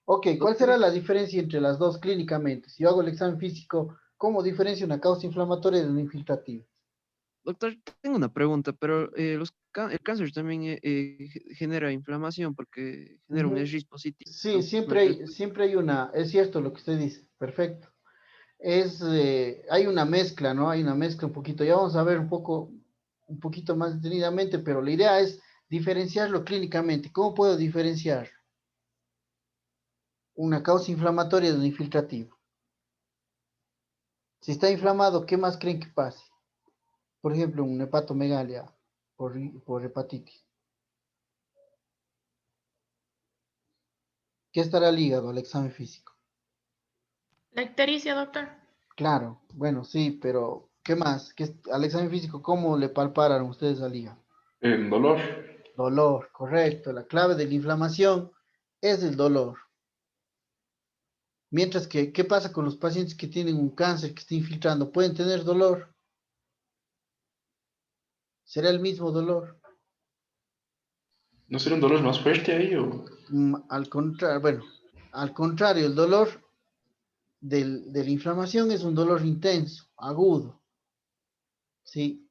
Ok, ¿cuál será la diferencia entre las dos clínicamente? Si yo hago el examen físico, ¿cómo diferencia una causa inflamatoria de una infiltrativa? Doctor, tengo una pregunta, pero el cáncer también genera inflamación porque genera un Ujú. Escherichia positivo. Sí, Entonces, ¿me explico? siempre hay una, es cierto lo que usted dice, perfecto. Hay una mezcla, ¿no? Hay una mezcla un poquito, ya vamos a ver un poquito más detenidamente, pero la idea es diferenciarlo clínicamente. ¿Cómo puedo diferenciar una causa inflamatoria de un infiltrativo? Si está inflamado, ¿qué más creen que pase? Por ejemplo, una hepatomegalia por hepatitis. ¿Qué estará el hígado al examen físico? La ictericia, doctor. Claro, bueno, sí, pero ¿qué más? Al examen físico, ¿cómo le palparon ustedes al hígado? Dolor. Dolor, correcto. La clave de la inflamación es el dolor. Mientras que, ¿qué pasa con los pacientes que tienen un cáncer que está infiltrando? ¿Pueden tener dolor? ¿Será el mismo dolor? ¿No será un dolor más fuerte ahí o...? Al contrario, bueno, al contrario, el dolor de la inflamación es un dolor intenso, agudo, ¿sí?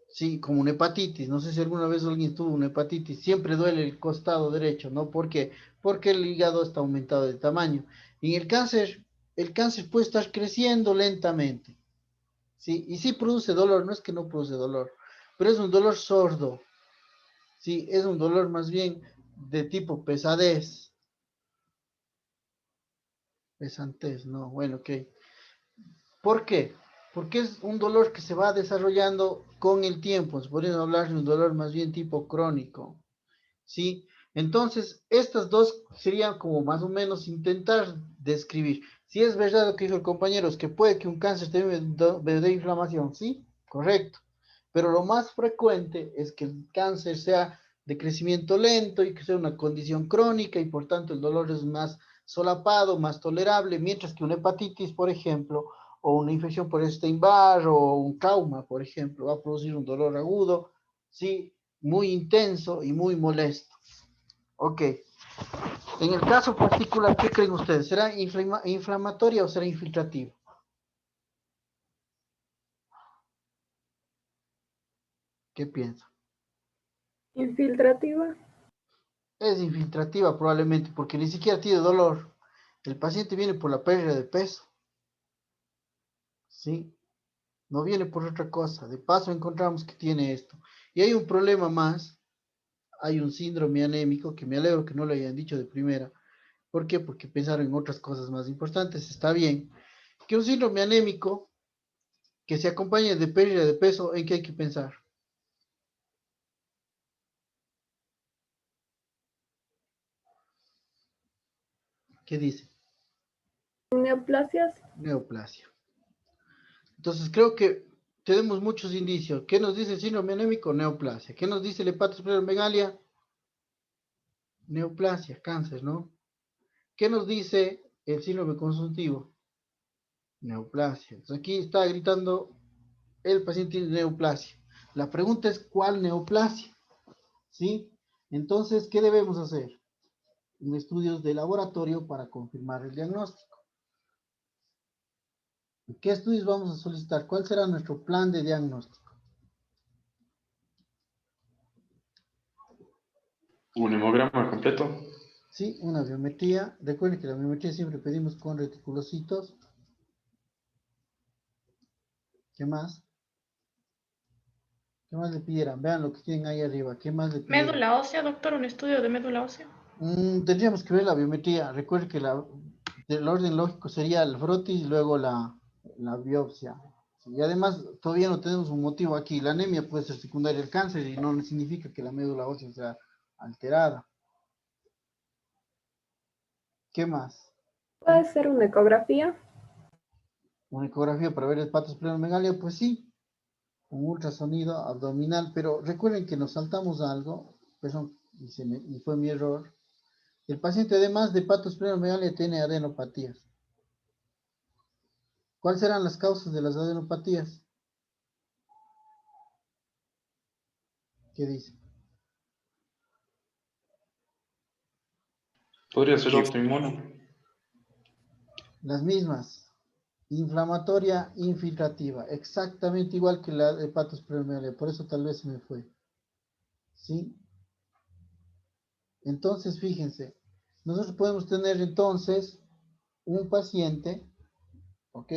Sí, como una hepatitis. No sé si alguna vez alguien tuvo una hepatitis. Siempre duele el costado derecho, ¿no? ¿Por qué? Porque el hígado está aumentado de tamaño. Y en el cáncer puede estar creciendo lentamente, ¿sí? Y sí produce dolor, no es que no produce dolor, pero es un dolor sordo, ¿sí? Es un dolor más bien de tipo pesadez. Pesantez, no, bueno, ok. ¿Por qué? Porque es un dolor que se va desarrollando con el tiempo. Se podría hablar de un dolor más bien tipo crónico. ¿Sí? Entonces, estas dos serían como más o menos intentar describir. Si es verdad lo que dijo el compañero, es que puede que un cáncer tenga de inflamación, ¿sí? Correcto. Pero lo más frecuente es que el cáncer sea de crecimiento lento y que sea una condición crónica y por tanto el dolor es más solapado, más tolerable, mientras que una hepatitis, por ejemplo, o una infección por Epstein-Barr o un trauma, por ejemplo, va a producir un dolor agudo, ¿sí? Muy intenso y muy molesto. Ok. En el caso particular, ¿qué creen ustedes? ¿Será inflamatoria o será infiltrativa? ¿Qué piensan? Infiltrativa. Es infiltrativa probablemente porque ni siquiera tiene dolor. El paciente viene por la pérdida de peso, ¿sí? No viene por otra cosa. De paso encontramos que tiene esto. Y hay un problema más. Hay un síndrome anémico que me alegro que no lo hayan dicho de primera. ¿Por qué? Porque pensaron en otras cosas más importantes. Está bien. Que un síndrome anémico que se acompañe de pérdida de peso, ¿en qué hay que pensar? ¿Qué dice? Neoplasias. Neoplasia. Entonces creo que tenemos muchos indicios. ¿Qué nos dice el síndrome anémico? Neoplasia. ¿Qué nos dice el hepatosplenomegalia? Neoplasia, cáncer, ¿no? ¿Qué nos dice el síndrome consultivo? Neoplasia. Entonces aquí está gritando el paciente tiene neoplasia. La pregunta es ¿cuál neoplasia? ¿Sí? Entonces, ¿qué debemos hacer? Estudios de laboratorio para confirmar el diagnóstico. ¿Qué estudios vamos a solicitar? ¿Cuál será nuestro plan de diagnóstico? Un hemograma completo. Sí, una biometría. Recuerden que la biometría siempre pedimos con reticulocitos. ¿Qué más? ¿Qué más le pidieran? Vean lo que tienen ahí arriba. ¿Qué más le pidieran? Médula ósea, doctor. Un estudio de médula ósea. Tendríamos que ver la biometría. Recuerden que El orden lógico sería el frotis y luego la biopsia. Y además, todavía no tenemos un motivo aquí. La anemia puede ser secundaria al cáncer y no significa que la médula ósea sea alterada. ¿Qué más? Puede ser una ecografía. Una ecografía para ver hepatosplenomegalia, pues sí, un ultrasonido abdominal, pero recuerden que nos saltamos algo, perdón, y fue mi error. El paciente además de hepatosplenomegalia tiene adenopatías. ¿Cuáles serán las causas de las adenopatías? ¿Qué dice? Podría ser autoinmune. Las mismas. Inflamatoria infiltrativa, exactamente igual que la hepatosplenomegalia, por eso tal vez se me fue. ¿Sí? Entonces, fíjense, nosotros podemos tener entonces un paciente, ¿ok?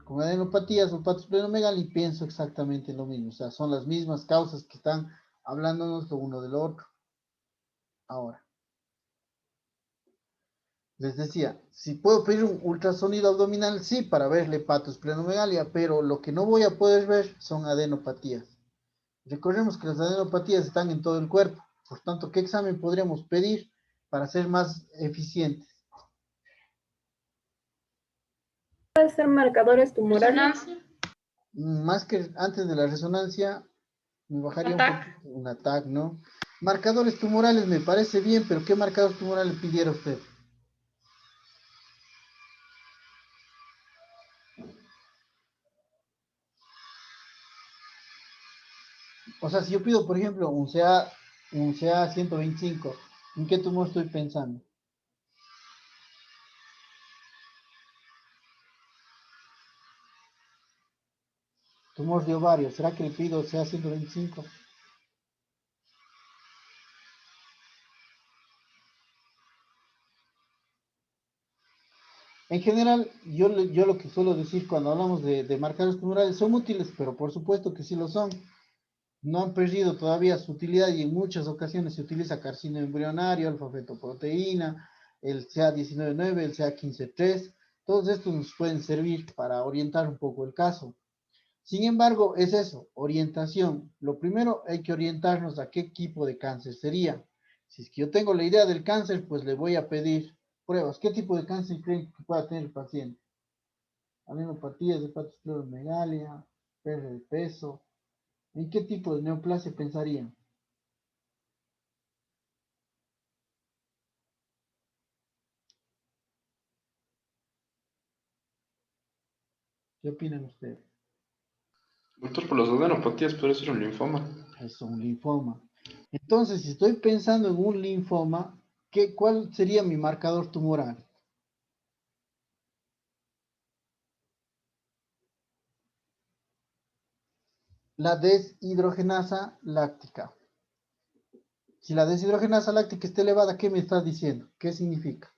Con adenopatías o hepatosplenomegalia y pienso exactamente lo mismo, o sea, son las mismas causas que están hablándonos lo uno del otro. Ahora, les decía, si puedo pedir un ultrasonido abdominal, sí, para ver la hepatosplenomegalia, pero lo que no voy a poder ver son adenopatías. Recordemos que las adenopatías están en todo el cuerpo, por tanto, ¿qué examen podríamos pedir para ser más eficientes? Puede ser marcadores tumorales. Resonancia. Más que antes de la resonancia, me bajaría un ATAC. poquito un ATAC, ¿no? Marcadores tumorales me parece bien, pero ¿qué marcadores tumorales pidiera usted? O sea, si yo pido, por ejemplo, un CA 125, ¿en qué tumor estoy pensando? Tumor de ovario, ¿será que le pido CA 125? En general, yo lo que suelo decir cuando hablamos de marcadores tumorales son útiles, pero por supuesto que sí lo son. No han perdido todavía su utilidad y en muchas ocasiones se utiliza carcinoma embrionario, alfa-fetoproteína, el CA19-9, el CA15-3. Todos estos nos pueden servir para orientar un poco el caso. Sin embargo, es eso, orientación. Lo primero hay que orientarnos a qué tipo de cáncer sería. Si es que yo tengo la idea del cáncer, pues le voy a pedir pruebas. ¿Qué tipo de cáncer creen que pueda tener el paciente? Adenopatías, hepatosplenomegalia, pérdida de peso. ¿En qué tipo de neoplasia pensarían? ¿Qué opinan ustedes? Doctor, por las adenopatías puede ser un linfoma. Es un linfoma. Entonces, si estoy pensando en un linfoma, ¿cuál sería mi marcador tumoral? La deshidrogenasa láctica. Si la deshidrogenasa láctica está elevada, ¿qué me estás diciendo? ¿Qué significa?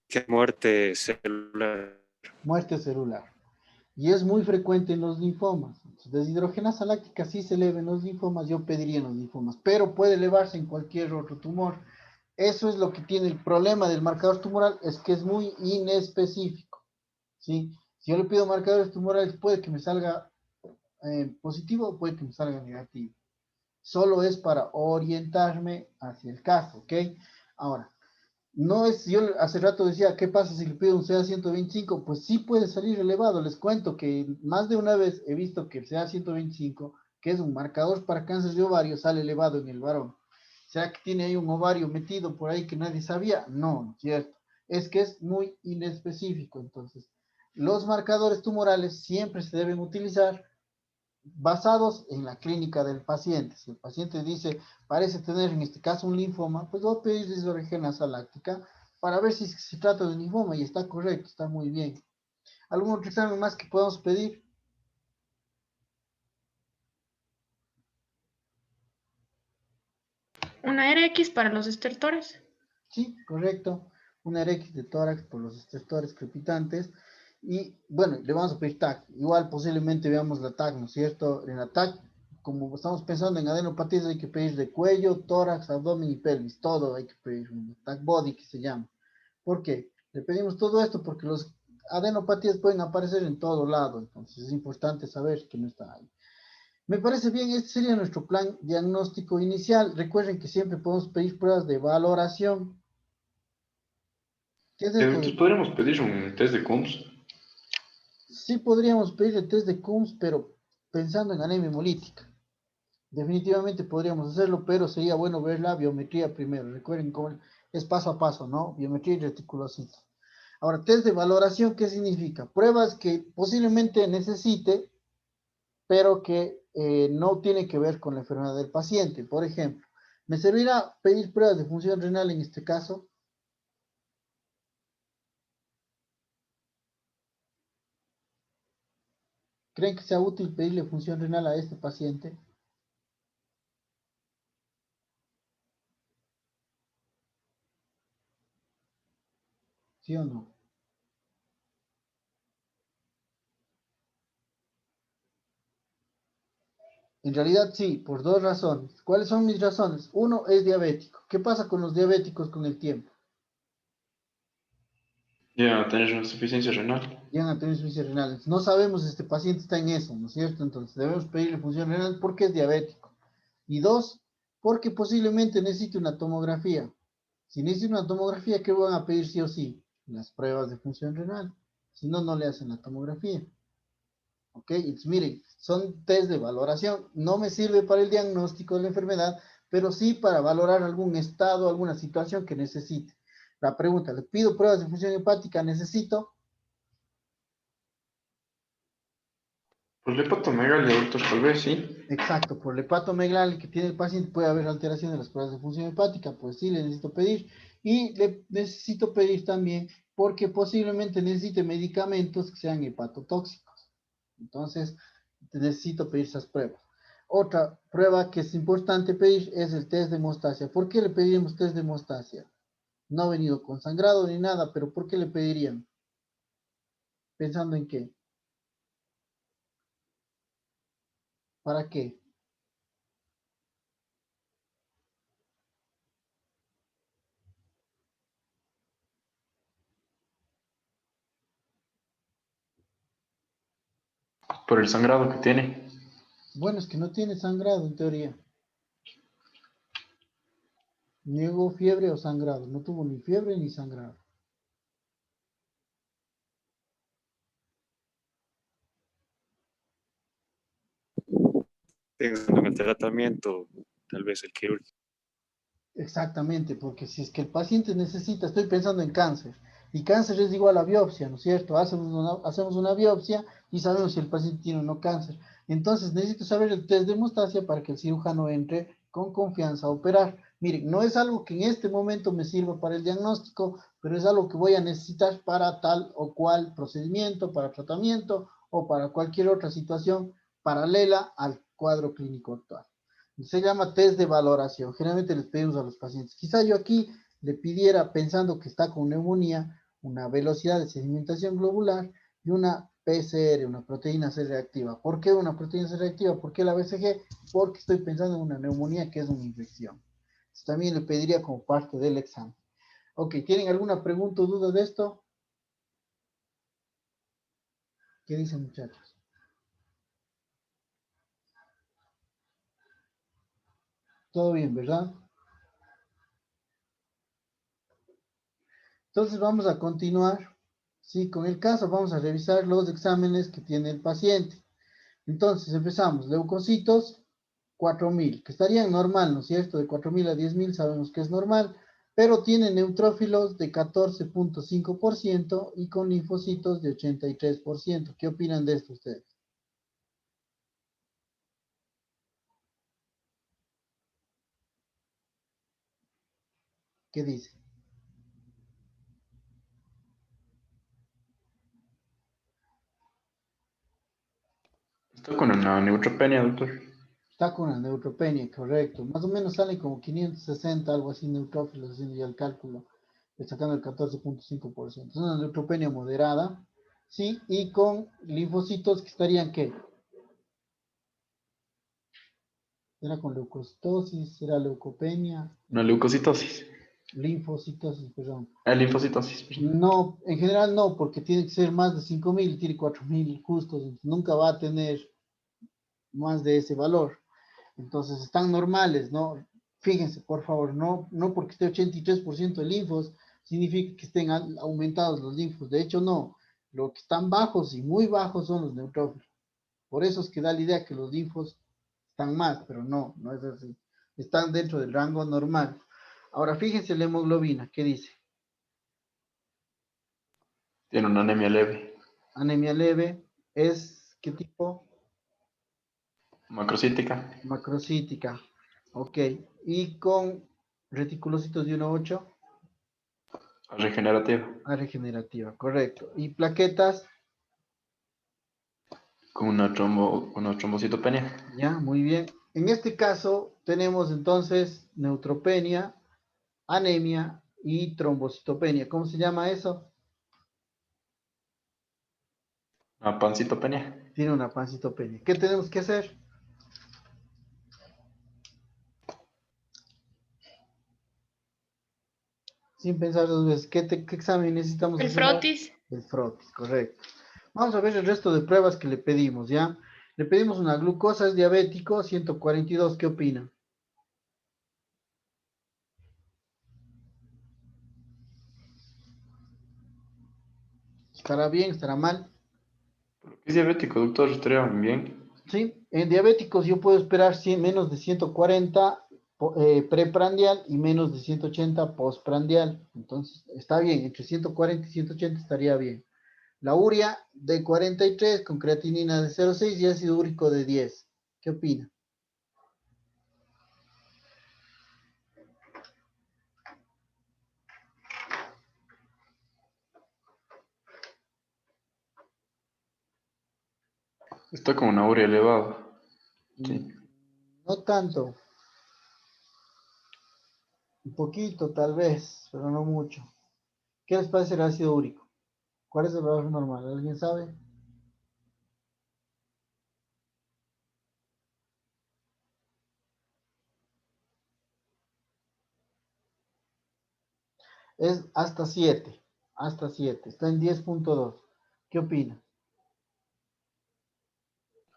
Que muerte celular. Muerte celular. Y es muy frecuente en los linfomas. Entonces, deshidrogenasa láctica sí se eleva en los linfomas, yo pediría en los linfomas, pero puede elevarse en cualquier otro tumor. Eso es lo que tiene el problema del marcador tumoral, es que es muy inespecífico, ¿sí? Si yo le pido marcadores tumorales, puede que me salga positivo o puede que me salga negativo. Solo es para orientarme hacia el caso, ¿ok? Ahora, no es, yo hace rato decía, ¿qué pasa si le pido un CA125? Pues sí puede salir elevado. Les cuento que más de una vez he visto que el CA125, que es un marcador para cáncer de ovario, sale elevado en el varón. ¿Será que tiene ahí un ovario metido por ahí que nadie sabía? No, no es cierto. Es que es muy inespecífico. Entonces, los marcadores tumorales siempre se deben utilizar basados en la clínica del paciente. Si el paciente dice, parece tener en este caso un linfoma, pues voy a pedir deshidrogenasa láctica para ver si se trata de un linfoma y está correcto, está muy bien. ¿Algún otro examen más que podamos pedir? Una RX para los estertores. Sí, correcto. Una RX de tórax por los estertores crepitantes. Y bueno, le vamos a pedir TAC. Igual posiblemente veamos la TAC, ¿no es cierto? En la TAC como estamos pensando en adenopatías, hay que pedir de cuello, tórax, abdomen y pelvis, todo hay que pedir, un tag body que se llama. ¿Por qué? Le pedimos todo esto porque los adenopatías pueden aparecer en todo lado, entonces es importante saber que no está ahí. Me parece bien, este sería nuestro plan diagnóstico inicial. Recuerden que siempre podemos pedir pruebas de valoración. ¿Qué es esto? Entonces podríamos pedir un test de Coombs. Sí podríamos pedir el test de Coombs, pero pensando en anemia hemolítica. Definitivamente podríamos hacerlo, pero sería bueno ver la biometría primero. Recuerden cómo es paso a paso, ¿no? Biometría y reticulocitos. Ahora, test de valoración, ¿qué significa? Pruebas que posiblemente necesite, pero que no tiene que ver con la enfermedad del paciente. Por ejemplo, ¿me servirá pedir pruebas de función renal en este caso? ¿Creen que sea útil pedirle función renal a este paciente? ¿Sí o no? En realidad sí, por dos razones. ¿Cuáles son mis razones? Uno es diabético. ¿Qué pasa con los diabéticos con el tiempo? Ya tenés una insuficiencia renal. Llegan a tener insuficiencia renal. No sabemos si este paciente está en eso, ¿no es cierto? Entonces debemos pedirle función renal porque es diabético. Y dos, porque posiblemente necesite una tomografía. Si necesita una tomografía, ¿qué van a pedir sí o sí? Las pruebas de función renal. Si no, no le hacen la tomografía. ¿Ok? Entonces, miren, son test de valoración. No me sirve para el diagnóstico de la enfermedad, pero sí para valorar algún estado, alguna situación que necesite. La pregunta, ¿le pido pruebas de función hepática? ¿Necesito? Pues hepatomegalia, doctor, tal vez sí. Exacto, por el hepatomegalia que tiene el paciente puede haber alteración de las pruebas de función hepática, pues sí, le necesito pedir. Y le necesito pedir también porque posiblemente necesite medicamentos que sean hepatotóxicos. Entonces, necesito pedir esas pruebas. Otra prueba que es importante pedir es el test de hemostasia. ¿Por qué le pediríamos test de hemostasia? No ha venido con sangrado ni nada, pero ¿por qué le pedirían? ¿Pensando en qué? ¿Para qué? Por el sangrado que tiene. Bueno, es que no tiene sangrado en teoría. Ni hubo fiebre o sangrado. No tuvo ni fiebre ni sangrado. Pensando en el tratamiento, tal vez el quirúrgico. Exactamente, porque si es que el paciente necesita, estoy pensando en cáncer, y cáncer es igual a biopsia, ¿no es cierto? Hacemos una biopsia y sabemos si el paciente tiene o no cáncer. Entonces necesito saber el test de hemostasia para que el cirujano entre con confianza a operar. Miren, no es algo que en este momento me sirva para el diagnóstico, pero es algo que voy a necesitar para tal o cual procedimiento, para tratamiento o para cualquier otra situación paralela al cuadro clínico actual. Se llama test de valoración. Generalmente les pedimos a los pacientes. Quizá yo aquí le pidiera, pensando que está con neumonía, una velocidad de sedimentación globular y una PCR, una proteína C reactiva. ¿Por qué una proteína C reactiva? ¿Por qué la BCG? Porque estoy pensando en una neumonía que es una infección. Esto también le pediría como parte del examen. Ok, ¿tienen alguna pregunta o duda de esto? ¿Qué dicen, muchachos? Todo bien, ¿verdad? Entonces vamos a continuar, ¿sí? Con el caso vamos a revisar los exámenes que tiene el paciente. Entonces empezamos, leucocitos 4000, que estarían normal, ¿no es cierto? De 4000 a 10000 sabemos que es normal, pero tiene neutrófilos de 14.5% y con linfocitos de 83%. ¿Qué opinan de esto ustedes? ¿Qué dice? Está con una neutropenia, doctor. Está con la neutropenia, correcto. Más o menos salen como 560, algo así, neutrófilos, haciendo ya el cálculo, sacando el 14.5%. Es una neutropenia moderada, ¿sí? Y con linfocitos que estarían, ¿qué? ¿Será con leucocitosis? ¿Será leucopenia? Una leucocitosis. Linfocitosis, perdón. Linfocitosis, perdón. No, en general no, porque tiene que ser más de 5.000 y tiene 4.000 justos, entonces nunca va a tener más de ese valor. Entonces están normales, ¿no? Fíjense, por favor, no porque esté 83% de linfos, significa que estén aumentados los linfos. De hecho, no. Lo que están bajos y muy bajos son los neutrófilos. Por eso es que da la idea que los linfos están más, pero no es así. Están dentro del rango normal. Ahora fíjense la hemoglobina, ¿qué dice? Tiene una anemia leve. Anemia leve es, ¿qué tipo? Macrocítica. Macrocítica. Ok. Y con reticulocitos de 1,8. Regenerativa. Regenerativa, correcto. Y plaquetas, Con una trombocitopenia. ya, muy bien. En este caso tenemos entonces neutropenia, anemia y trombocitopenia. ¿Cómo se llama eso? Una pancitopenia. Tiene una pancitopenia. ¿Qué tenemos que hacer? Sin pensar dos veces. ¿Qué examen necesitamos El hacer? frotis. El frotis, correcto. Vamos a ver el resto de pruebas que le pedimos, ¿ya? Le pedimos una glucosa, es diabético, 142. ¿Qué opina? ¿Estará bien? ¿Estará mal? ¿Es diabético, doctor? ¿Estaría bien? Sí, en diabéticos yo puedo esperar menos de 140 preprandial y menos de 180 postprandial. Entonces, está bien, entre 140 y 180 estaría bien. La urea de 43 con creatinina de 0,6 y ácido úrico de 10. ¿Qué opina? Está con una urea elevada. Sí. No tanto. Un poquito, tal vez, pero no mucho. ¿Qué les parece el ácido úrico? ¿Cuál es el valor normal? ¿Alguien sabe? Es hasta 7. Hasta 7. Está en 10,2. ¿Qué opina?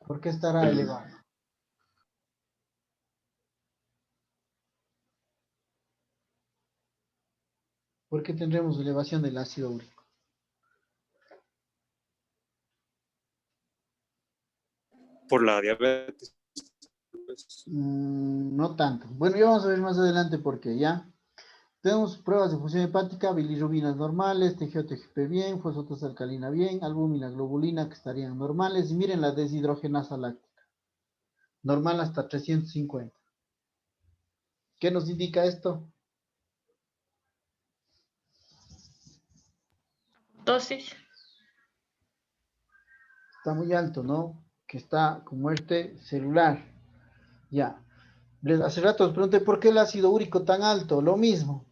¿Por qué estará El- elevado? ¿Por qué tendremos elevación del ácido úrico? Por la diabetes. No tanto. Bueno, ya vamos a ver más adelante por qué, ¿ya? Tenemos pruebas de función hepática, bilirrubinas normales, TGO-TGP bien, fosfatasa bien, albúmina, globulina que estarían normales. Y miren la deshidrogenasa láctica. Normal hasta 350. ¿Qué nos indica esto? Dosis. Está muy alto, ¿no? Que está con muerte celular. Ya. Hace rato os pregunté por qué el ácido úrico tan alto. Lo mismo.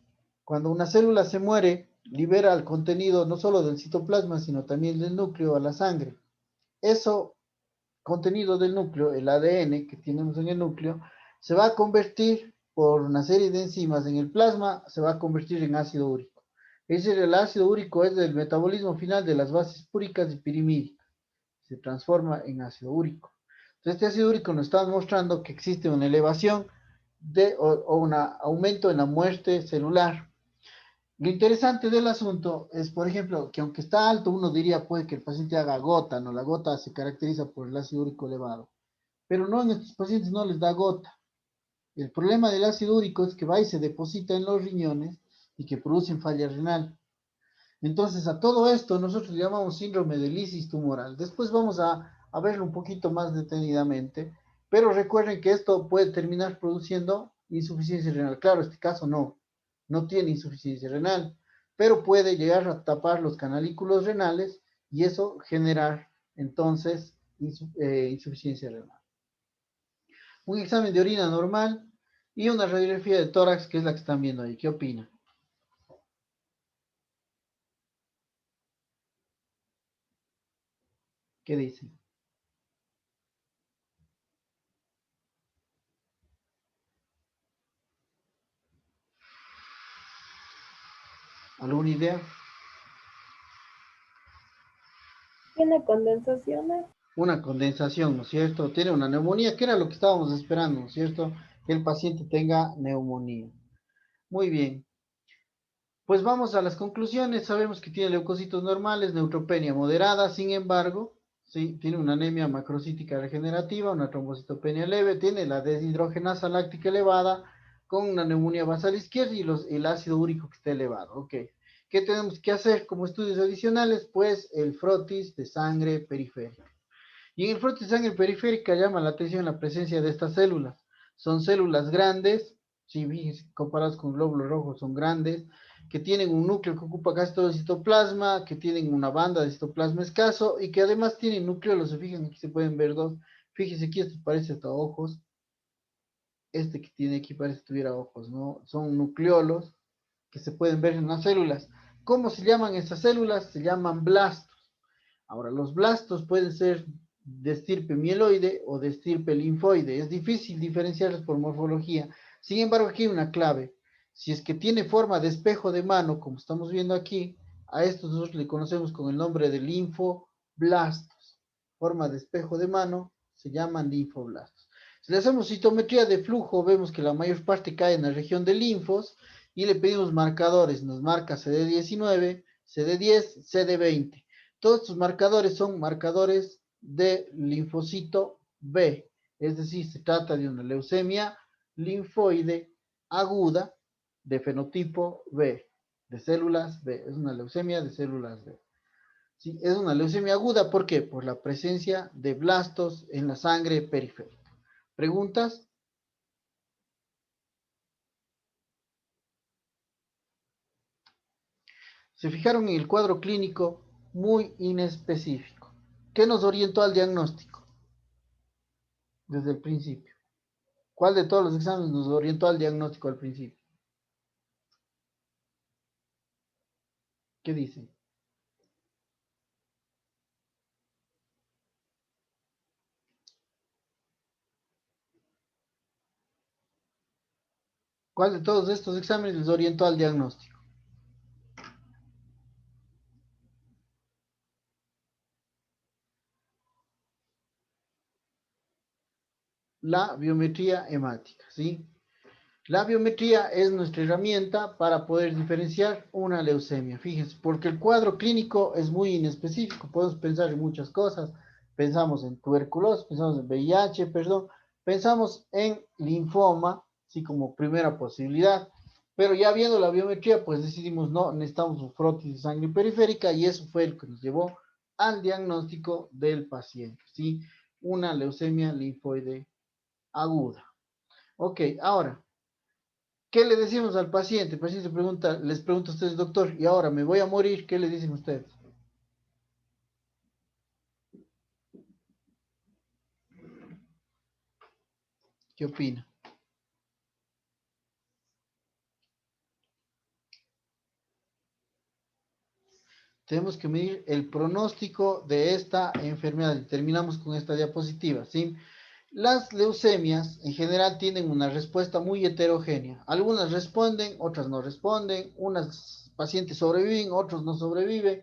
Cuando una célula se muere, libera el contenido no solo del citoplasma, sino también del núcleo a la sangre. Eso, contenido del núcleo, el ADN que tenemos en el núcleo, se va a convertir por una serie de enzimas en el plasma, se va a convertir en ácido úrico. Es decir, el ácido úrico es del metabolismo final de las bases púricas y pirimídicas. Se transforma en ácido úrico. Entonces, este ácido úrico nos está mostrando que existe una elevación o un aumento en la muerte celular. Lo interesante del asunto es, por ejemplo, que aunque está alto, uno diría puede que el paciente haga gota, ¿no? La gota se caracteriza por el ácido úrico elevado. Pero no, en estos pacientes no les da gota. El problema del ácido úrico es que va y se deposita en los riñones y que producen falla renal. Entonces, a todo esto nosotros le llamamos síndrome de lisis tumoral. Después vamos a verlo un poquito más detenidamente, pero recuerden que esto puede terminar produciendo insuficiencia renal. Claro, este caso no tiene insuficiencia renal, pero puede llegar a tapar los canalículos renales y eso generar entonces insuficiencia renal. Un examen de orina normal y una radiografía de tórax, que es la que están viendo ahí. ¿Qué opina? ¿Qué dicen? ¿Alguna idea? ¿Tiene condensaciones? Una condensación, ¿no es cierto? Tiene una neumonía, que era lo que estábamos esperando, ¿no es cierto? Que el paciente tenga neumonía. Muy bien. Pues vamos a las conclusiones. Sabemos que tiene leucocitos normales, neutropenia moderada, sin embargo, sí, tiene una anemia macrocítica regenerativa, una trombocitopenia leve, tiene la deshidrogenasa láctica elevada, con una neumonía basal izquierda y el ácido úrico que está elevado. Ok. ¿Qué tenemos que hacer como estudios adicionales? Pues el frotis de sangre periférica. Y en el frotis de sangre periférica llama la atención la presencia de estas células. Son células grandes, si comparadas con glóbulos rojos, son grandes, que tienen un núcleo que ocupa casi todo el citoplasma, que tienen una banda de citoplasma escaso y que además tienen nucleolos. Se fijan, aquí se pueden ver dos. Fíjense, aquí esto parece hasta ojos. Este que tiene aquí parece que tuviera ojos, ¿no? Son nucleolos que se pueden ver en las células. ¿Cómo se llaman estas células? Se llaman blastos. Ahora, los blastos pueden ser de estirpe mieloide o de estirpe linfoide. Es difícil diferenciarlos por morfología. Sin embargo, aquí hay una clave. Si es que tiene forma de espejo de mano, como estamos viendo aquí, a estos nosotros le conocemos con el nombre de linfoblastos. Forma de espejo de mano se llaman linfoblastos. Si le hacemos citometría de flujo, vemos que la mayor parte cae en la región de linfos y le pedimos marcadores. Nos marca CD19, CD10, CD20. Todos estos marcadores son marcadores de linfocito B, es decir, se trata de una leucemia linfoide aguda de fenotipo B, de células B, es una leucemia de células B. Sí, es una leucemia aguda, ¿por qué? Por la presencia de blastos en la sangre periférica. ¿Preguntas? Se fijaron en el cuadro clínico muy inespecífico. ¿Qué nos orientó al diagnóstico? Desde el principio. ¿Cuál de todos los exámenes nos orientó al diagnóstico al principio? ¿Qué dicen? ¿Cuál de todos estos exámenes les orientó al diagnóstico? La biometría hemática, ¿sí? La biometría es nuestra herramienta para poder diferenciar una leucemia. Fíjense, porque el cuadro clínico es muy inespecífico. Podemos pensar en muchas cosas. Pensamos en tuberculosis, pensamos en VIH, perdón. Pensamos en linfoma, sí, como primera posibilidad. Pero ya viendo la biometría, pues decidimos, no, necesitamos un frotis de sangre periférica y eso fue el que nos llevó al diagnóstico del paciente, ¿sí? Una leucemia linfoide aguda. Ok, ahora, ¿qué le decimos al paciente? El paciente pregunta, les pregunta a ustedes, doctor, y ahora me voy a morir, ¿qué le dicen ustedes? ¿Qué opina? Tenemos que medir el pronóstico de esta enfermedad. Terminamos con esta diapositiva, ¿sí? Las leucemias en general tienen una respuesta muy heterogénea. Algunas responden, otras no responden. Unas pacientes sobreviven, otros no sobreviven.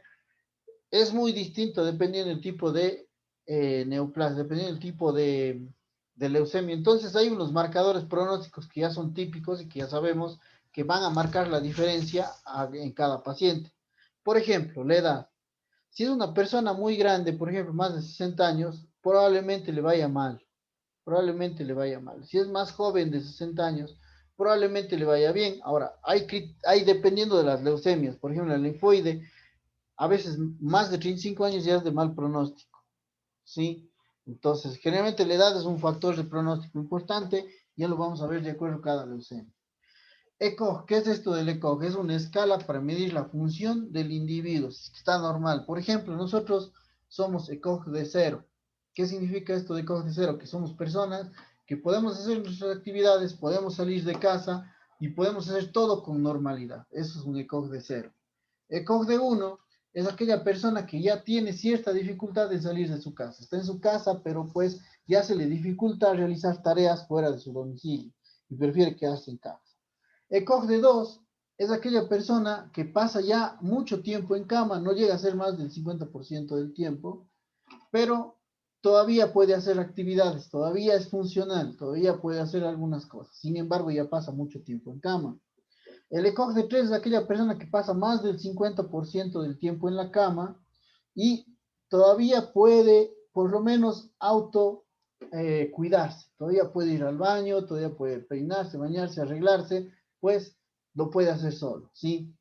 Es muy distinto dependiendo del tipo de neoplasia, dependiendo del tipo de leucemia. Entonces hay unos marcadores pronósticos que ya son típicos y que ya sabemos que van a marcar la diferencia en cada paciente. Por ejemplo, la edad. Si es una persona muy grande, por ejemplo, más de 60 años, probablemente le vaya mal. Probablemente le vaya mal. Si es más joven de 60 años, probablemente le vaya bien. Ahora, hay dependiendo de las leucemias, por ejemplo, la linfoide, a veces más de 35 años ya es de mal pronóstico, ¿sí? Entonces, generalmente la edad es un factor de pronóstico importante, ya lo vamos a ver de acuerdo a cada leucemia. ECOG, ¿qué es esto del ECOG? Es una escala para medir la función del individuo, si está normal. Por ejemplo, nosotros somos ECOG de 0. ¿Qué significa esto de ECOG de 0? Que somos personas que podemos hacer nuestras actividades, podemos salir de casa y podemos hacer todo con normalidad. Eso es un ECOG de 0. ECOG de 1 es aquella persona que ya tiene cierta dificultad en salir de su casa. Está en su casa, pero pues ya se le dificulta realizar tareas fuera de su domicilio y prefiere quedarse en casa. ECOG de 2 es aquella persona que pasa ya mucho tiempo en cama, no llega a ser más del 50% del tiempo, pero todavía puede hacer actividades, todavía es funcional, todavía puede hacer algunas cosas. Sin embargo, ya pasa mucho tiempo en cama. El ECOG de 3 es aquella persona que pasa más del 50% del tiempo en la cama y todavía puede, por lo menos, cuidarse. Todavía puede ir al baño, todavía puede peinarse, bañarse, arreglarse, pues lo puede hacer solo, ¿sí?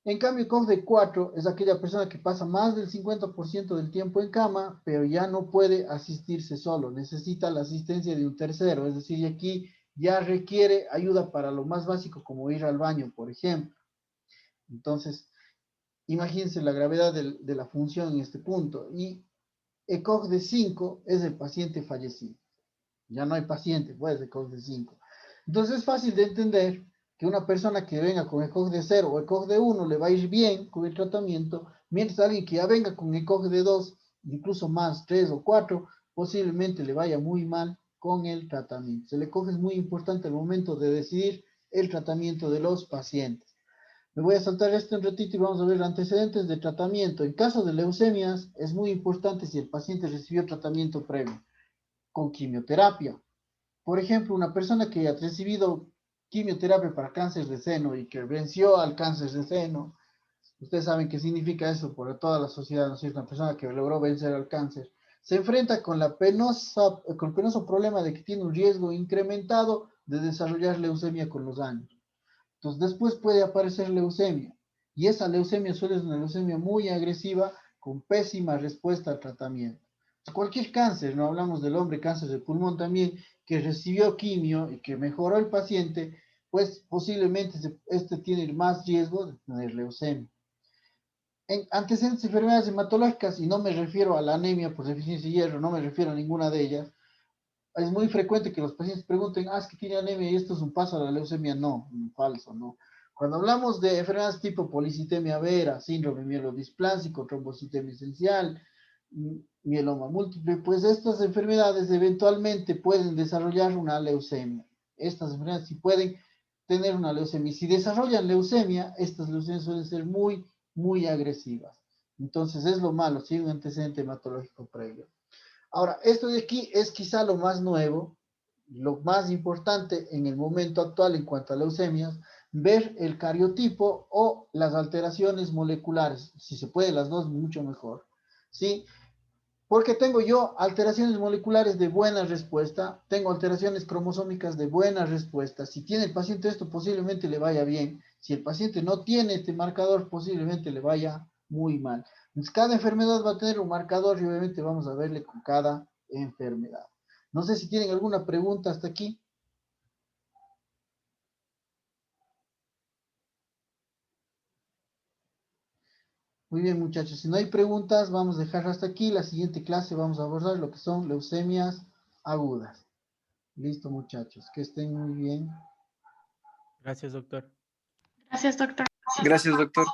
En cambio, ECOG de 4 es aquella persona que pasa más del 50% del tiempo en cama, pero ya no puede asistirse solo, necesita la asistencia de un tercero, es decir, aquí ya requiere ayuda para lo más básico como ir al baño, por ejemplo. Entonces, imagínense la gravedad de la función en este punto. Y ECOG de 5 es el paciente fallecido. Ya no hay paciente, pues ECOG de 5. Entonces es fácil de entender que una persona que venga con ECOG de 0 o ECOG de 1 le va a ir bien con el tratamiento, mientras alguien que ya venga con ECOG de 2, incluso más 3 o 4, posiblemente le vaya muy mal con el tratamiento. El ECOG es muy importante al momento de decidir el tratamiento de los pacientes. Me voy a saltar esto un ratito y vamos a ver antecedentes de tratamiento. En caso de leucemias, es muy importante si el paciente recibió tratamiento previo con quimioterapia. Por ejemplo, una persona que ha recibido quimioterapia para cáncer de seno y que venció al cáncer de seno, ustedes saben qué significa eso por toda la sociedad, ¿no es cierto? Una persona que logró vencer al cáncer, se enfrenta con el penoso problema de que tiene un riesgo incrementado de desarrollar leucemia con los años. Entonces después puede aparecer leucemia, y esa leucemia suele ser una leucemia muy agresiva con pésima respuesta al tratamiento. Cualquier cáncer, no hablamos del hombre, cáncer de pulmón también, que recibió quimio y que mejoró el paciente, pues posiblemente este tiene más riesgo de tener leucemia. En antecedentes de enfermedades hematológicas, y no me refiero a la anemia por deficiencia de hierro, no me refiero a ninguna de ellas, es muy frecuente que los pacientes pregunten, es que tiene anemia y esto es un paso a la leucemia. No, falso, no. Cuando hablamos de enfermedades tipo policitemia vera, síndrome mielodisplásico, trombocitemia esencial, mieloma múltiple, pues estas enfermedades eventualmente pueden desarrollar una leucemia. Estas enfermedades sí pueden tener una leucemia. Y si desarrollan leucemia, estas leucemias suelen ser muy, muy agresivas. Entonces es lo malo, si hay un antecedente hematológico previo. Ahora, esto de aquí es quizá lo más nuevo, lo más importante en el momento actual en cuanto a leucemias, ver el cariotipo o las alteraciones moleculares. Si se puede, las dos, mucho mejor. ¿Sí? Porque tengo yo alteraciones moleculares de buena respuesta, tengo alteraciones cromosómicas de buena respuesta. Si tiene el paciente esto, posiblemente le vaya bien. Si el paciente no tiene este marcador, posiblemente le vaya muy mal. Entonces, cada enfermedad va a tener un marcador y obviamente vamos a verle con cada enfermedad. No sé si tienen alguna pregunta hasta aquí. Muy bien, muchachos. Si no hay preguntas, vamos a dejar hasta aquí. La siguiente clase vamos a abordar lo que son leucemias agudas. Listo, muchachos. Que estén muy bien. Gracias, doctor. Gracias, doctor. Gracias, doctor.